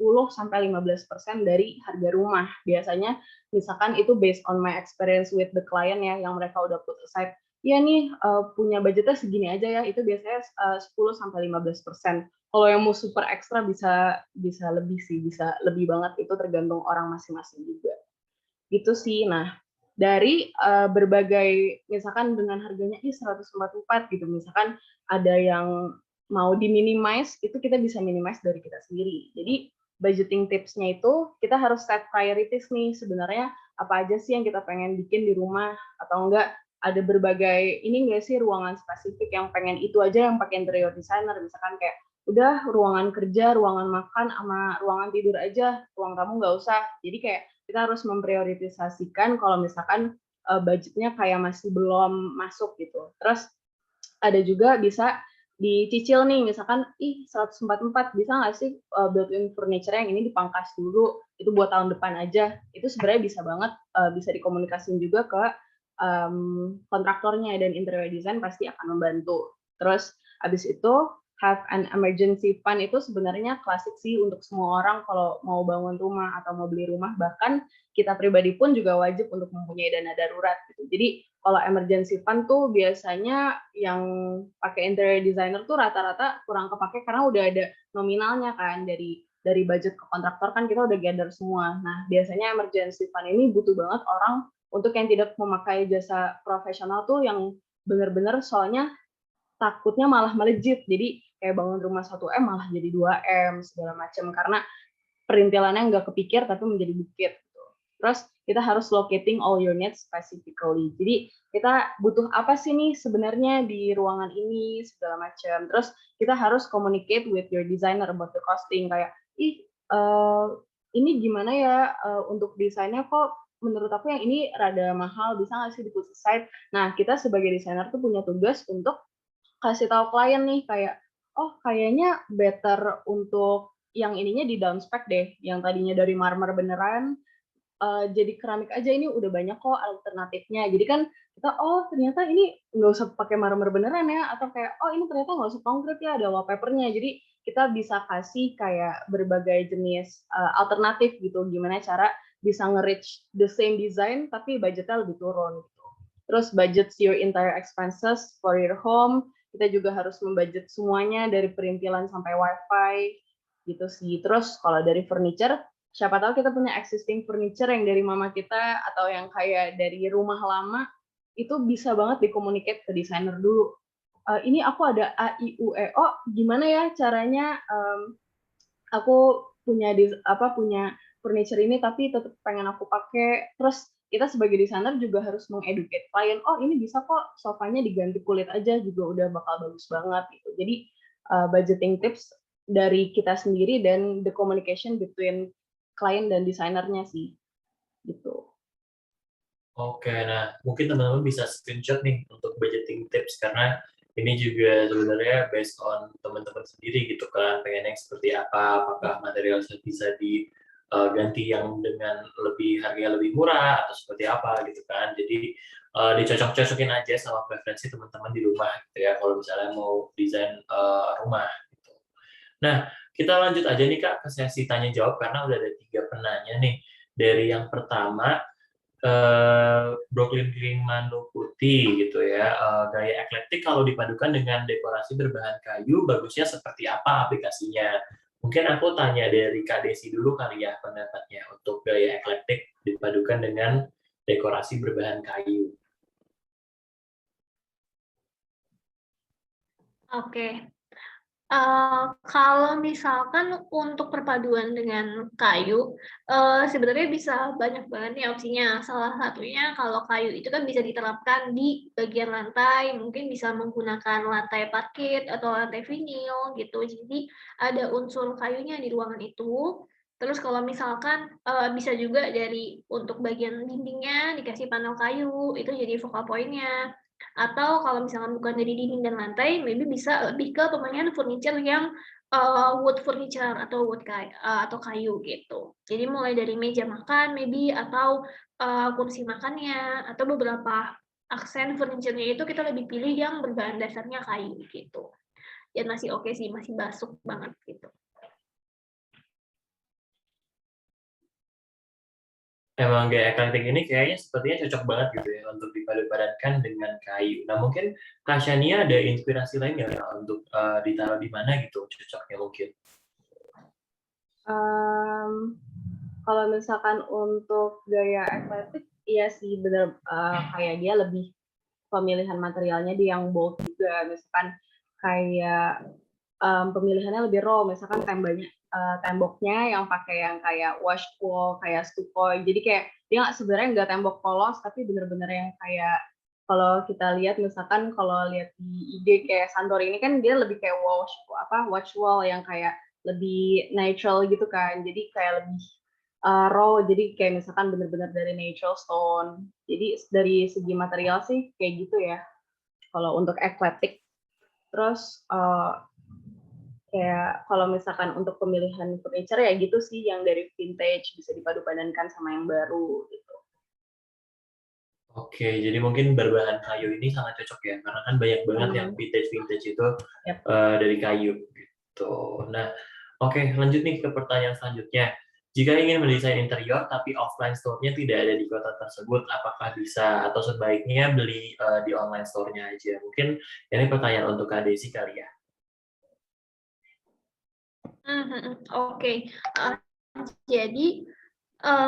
dari harga rumah. Biasanya misalkan itu based on my experience with the client ya, yang mereka udah put aside, ya nih punya budgetnya segini aja ya, itu biasanya 10-15%. Kalau yang mau super ekstra bisa lebih sih, bisa lebih banget, itu tergantung orang masing-masing juga. Gitu sih. Nah, dari berbagai, misalkan dengan harganya 144 gitu, misalkan ada yang mau diminimize, itu kita bisa minimize dari kita sendiri. Jadi budgeting tipsnya itu kita harus set priorities nih, sebenarnya apa aja sih yang kita pengen bikin di rumah, atau enggak ada berbagai ini enggak sih ruangan spesifik yang pengen itu aja yang pakai interior designer, misalkan kayak udah ruangan kerja, ruangan makan, sama ruangan tidur aja, ruang tamu nggak usah. Jadi kayak kita harus memprioritasasikan kalau misalkan budgetnya kayak masih belum masuk gitu. Terus ada juga bisa dicicil nih, misalkan 144 bisa nggak sih built-in furniture yang ini dipangkas dulu, itu buat tahun depan aja. Itu sebenarnya bisa banget, bisa dikomunikasiin juga ke kontraktornya, dan interior design pasti akan membantu. Terus habis itu have an emergency fund itu sebenarnya klasik sih untuk semua orang kalau mau bangun rumah atau mau beli rumah, bahkan kita pribadi pun juga wajib untuk mempunyai dana darurat gitu. Jadi kalau emergency fund tuh biasanya yang pakai interior designer tuh rata-rata kurang kepake karena udah ada nominalnya kan, dari budget ke kontraktor kan kita udah gather semua. Nah, biasanya emergency fund ini butuh banget orang untuk yang tidak memakai jasa profesional tuh, yang benar-benar soalnya takutnya malah melejit. Jadi kayak bangun rumah 1M malah jadi 2M segala macam, karena perintilannya nggak kepikir tapi menjadi bukit. Terus kita harus locating all your needs specifically. Jadi kita butuh apa sih nih sebenarnya di ruangan ini segala macam. Terus kita harus communicate with your designer about the costing, kayak ini gimana ya untuk desainnya, kok menurut aku yang ini rada mahal, bisa nggak sih di-put aside. Nah, kita sebagai desainer tuh punya tugas untuk kasih tahu klien nih kayak, kayaknya better untuk yang ininya di downspec deh, yang tadinya dari marmer beneran jadi keramik aja, ini udah banyak kok alternatifnya. Jadi kan kita ternyata ini nggak usah pakai marmer beneran ya, atau kayak ini ternyata nggak usah konkret ya, ada wallpapernya. Jadi kita bisa kasih kayak berbagai jenis alternatif gitu, gimana cara bisa nge-reach the same design tapi budgetnya lebih turun gitu. Terus budget your entire expenses for your home, kita juga harus membudget semuanya dari perintilan sampai wifi gitu sih. Terus kalau dari furniture, siapa tahu kita punya existing furniture yang dari mama kita atau yang kayak dari rumah lama, itu bisa banget dikomunicate ke desainer dulu. Ini aku ada A, I, U, E, O, gimana ya caranya aku punya furniture ini tapi tetap pengen aku pakai. Terus kita sebagai desainer juga harus mengeducate klien, ini bisa kok sofanya diganti kulit aja juga udah bakal bagus banget gitu. Jadi budgeting tips dari kita sendiri dan the communication between klien dan desainernya sih, gitu. Oke, nah mungkin teman-teman bisa screenshot nih untuk budgeting tips, karena ini juga sebenarnya based on teman-teman sendiri gitu kan, pengennya seperti apa, apakah material bisa diganti yang dengan harganya lebih murah atau seperti apa gitu kan. Jadi dicocok-cocokin aja sama preferensi teman-teman di rumah gitu ya, kalau misalnya mau desain rumah gitu. Nah, kita lanjut aja nih Kak ke sesi tanya jawab karena udah ada 3 penanya nih. Dari yang pertama, Brooklyn Green Manu Putih gitu ya, gaya eklektik kalau dipadukan dengan dekorasi berbahan kayu, bagusnya seperti apa aplikasinya? Mungkin aku tanya dari Kak Desi dulu kali ya pendapatnya untuk gaya eklektik dipadukan dengan dekorasi berbahan kayu. Oke. Kalau misalkan untuk perpaduan dengan kayu, sebenarnya bisa banyak banget nih opsinya. Salah satunya kalau kayu itu kan bisa diterapkan di bagian lantai, mungkin bisa menggunakan lantai parket atau lantai vinil gitu. Jadi ada unsur kayunya di ruangan itu. Terus kalau misalkan bisa juga dari untuk bagian dindingnya dikasih panel kayu, itu jadi focal point-nya. Atau kalau misalkan bukan dari dinding dan lantai, maybe bisa lebih ke pemilihan furniture yang wood furniture atau atau kayu gitu. Jadi mulai dari meja makan maybe atau kursi makannya atau beberapa aksen furniture-nya itu kita lebih pilih yang berbahan dasarnya kayu gitu. Dan masih oke sih, masih masuk banget gitu. Emang gaya eklektik ini kayaknya sepertinya cocok banget gitu ya untuk dipadu-padankan dengan kayu. Nah mungkin Kak Shania ada inspirasi lain nggak Kak, untuk ditaruh di mana gitu cocoknya mungkin? Kalau misalkan untuk gaya estetik, iya sih bener, kayak dia lebih pemilihan materialnya dia yang bold juga. Misalkan kayak pemilihannya lebih raw, misalkan temboknya yang pakai yang kayak washed wall, kayak stucco. Jadi kayak dia sebenarnya nggak tembok polos, tapi bener-bener yang kayak kalau kita lihat misalkan kalau lihat di IG kayak Santorini kan dia lebih kayak washed wall yang kayak lebih natural gitu kan. Jadi kayak lebih raw, jadi kayak misalkan bener-bener dari natural stone. Jadi dari segi material sih kayak gitu ya. Kalau untuk eclectic, terus kayak kalau misalkan untuk pemilihan furniture ya gitu sih yang dari vintage bisa dipadu-padankan sama yang baru gitu. Oke, jadi mungkin berbahan kayu ini sangat cocok ya, karena kan banyak banget yang vintage itu Yep. dari kayu gitu. Nah, oke lanjut nih ke pertanyaan selanjutnya. Jika ingin mendesain interior tapi offline store-nya tidak ada di kota tersebut, apakah bisa atau sebaiknya beli di online store-nya aja? Mungkin ini pertanyaan untuk Kak Desi kali ya. Oke. Jadi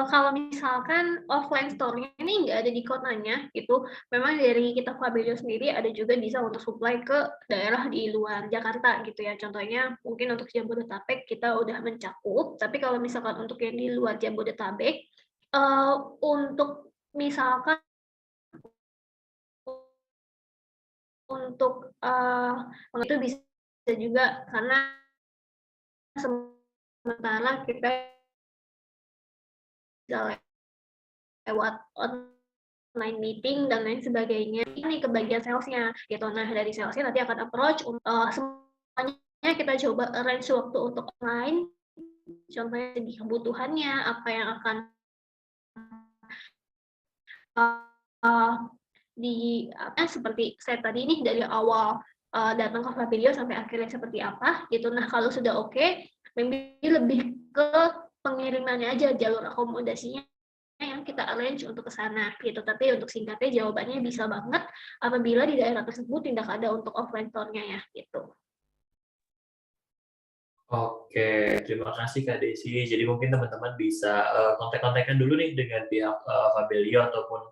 kalau misalkan offline store-nya ini nggak ada di kotanya gitu, memang dari kita Fabelio sendiri ada juga bisa untuk supply ke daerah di luar Jakarta gitu ya. Contohnya mungkin untuk Jabodetabek kita udah mencakup, tapi kalau misalkan untuk yang di luar Jabodetabek, untuk misalkan untuk itu bisa juga karena sementara kita bisa lewat online meeting dan lain sebagainya. Ini ke bagian salesnya gitu. Nah dari salesnya nanti akan approach semuanya kita coba arrange waktu untuk online. Contohnya segi kebutuhannya, apa yang akan seperti saya tadi nih dari awal datang ke Fabelio sampai akhirnya seperti apa gitu. Nah kalau sudah oke, lebih ke pengirimannya aja, jalur akomodasinya yang kita arrange untuk ke sana gitu. Tapi untuk singkatnya jawabannya bisa banget apabila di daerah tersebut tidak ada untuk offline store-nya ya gitu. Oke, terima kasih Kak Desi. Jadi mungkin teman-teman bisa kontak-kontakan dulu nih dengan pihak Fabelio ataupun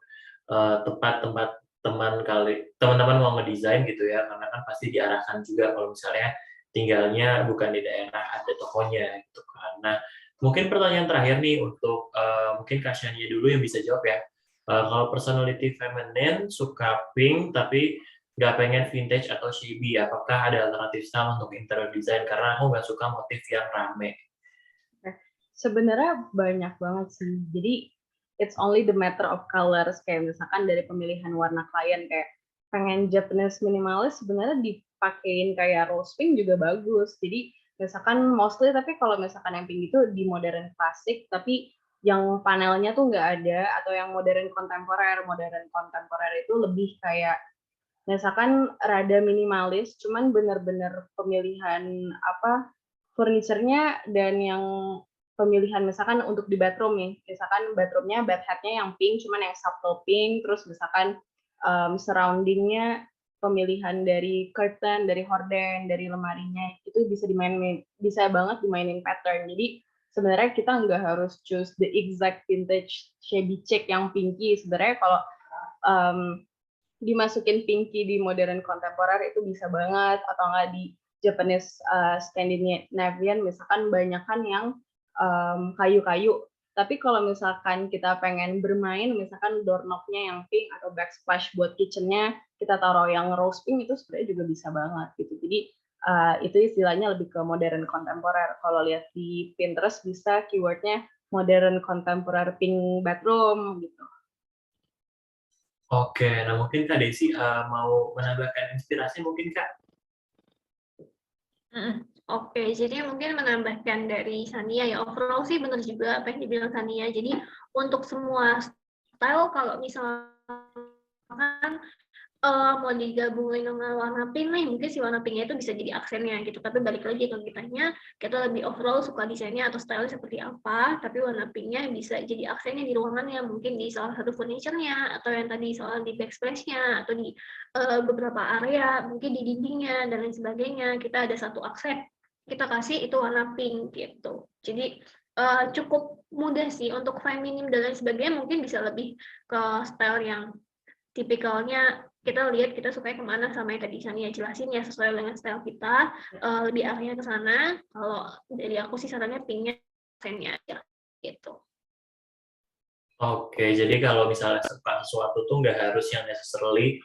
tempat-tempat teman-teman mau ngedesain gitu ya, karena kan pasti diarahkan juga kalau misalnya tinggalnya bukan di daerah ada tokonya gitu kan. Nah, mungkin pertanyaan terakhir nih untuk mungkin Kak Shania dulu yang bisa jawab ya. Kalau personality feminine suka pink tapi nggak pengen vintage atau shabby, apakah ada alternatif style untuk interior design? Karena aku nggak suka motif yang rame. Sebenarnya banyak banget sih. Jadi it's only the matter of colors. Kayak misalkan dari pemilihan warna klien kayak pengen Japanese minimalis sebenarnya dipakein kayak rose pink juga bagus. Jadi misalkan mostly tapi kalau misalkan yang pink itu di modern klasik tapi yang panelnya tuh nggak ada atau yang modern kontemporer itu lebih kayak misalkan rada minimalis cuman bener-bener pemilihan apa furniture-nya dan yang pemilihan misalkan untuk di bathroom nih, misalkan bathroom-nya bed head-nya yang pink, cuman yang subtle pink, terus misalkan surrounding-nya pemilihan dari curtain, dari horden, dari lemarinya itu bisa banget dimainin pattern. Jadi sebenarnya kita nggak harus choose the exact vintage shabby chic yang pinky. Sebenarnya kalau dimasukin pinky di modern kontemporer itu bisa banget, atau nggak di Japanese Scandinavian misalkan banyakan yang kayu-kayu. Tapi kalau misalkan kita pengen bermain, misalkan doorknob-nya yang pink atau backsplash buat kitchen-nya kita taruh yang rose pink, itu sebenarnya juga bisa banget gitu. Jadi itu istilahnya lebih ke modern kontemporer. Kalau lihat di Pinterest bisa keywordnya modern contemporary pink bedroom gitu. Oke, nah mungkin Kak Desi mau menambahkan inspirasi mungkin Kak? Oke, jadi mungkin menambahkan dari Sania ya, overall sih benar juga apa yang dibilang Sania. Jadi untuk semua style kalau misalkan mau digabungin dengan warna pink nih, mungkin si warna pinknya itu bisa jadi aksennya gitu. Tapi balik lagi ke kitanya, kita lebih overall suka desainnya atau style seperti apa, tapi warna pinknya bisa jadi aksennya di ruangannya, mungkin di salah satu furniture-nya, atau yang tadi soal di backsplash-nya, atau di beberapa area, mungkin di dindingnya, dan lain sebagainya. Kita ada satu aksen, kita kasih itu warna pink gitu. Jadi cukup mudah sih untuk feminim dan lain sebagainya, mungkin bisa lebih ke style yang tipikalnya kita lihat kita suka kemana sama yang tadi Sania jelasin ya, sesuai dengan style kita, lebih arahnya ke sana. Kalau dari aku sih sarannya pinknya aksennya aja gitu. Oke, jadi kalau misalnya suka sesuatu tuh nggak harus yang necessarily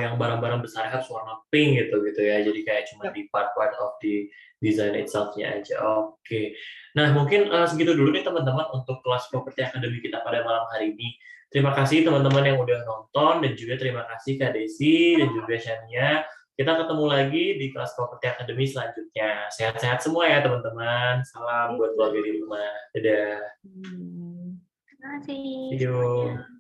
yang barang-barang besar harus warna pink gitu ya. Jadi kayak cuma di part-part of the design itself-nya aja. Oke. Nah, mungkin segitu dulu nih teman-teman untuk kelas Property Academy kita pada malam hari ini. Terima kasih teman-teman yang udah nonton, dan juga terima kasih Kak Desi dan juga Shania. Kita ketemu lagi di kelas Property Academy selanjutnya. Sehat-sehat semua ya teman-teman. Salam buat keluarga di rumah. Dadah. Terima kasih See you. semuanya.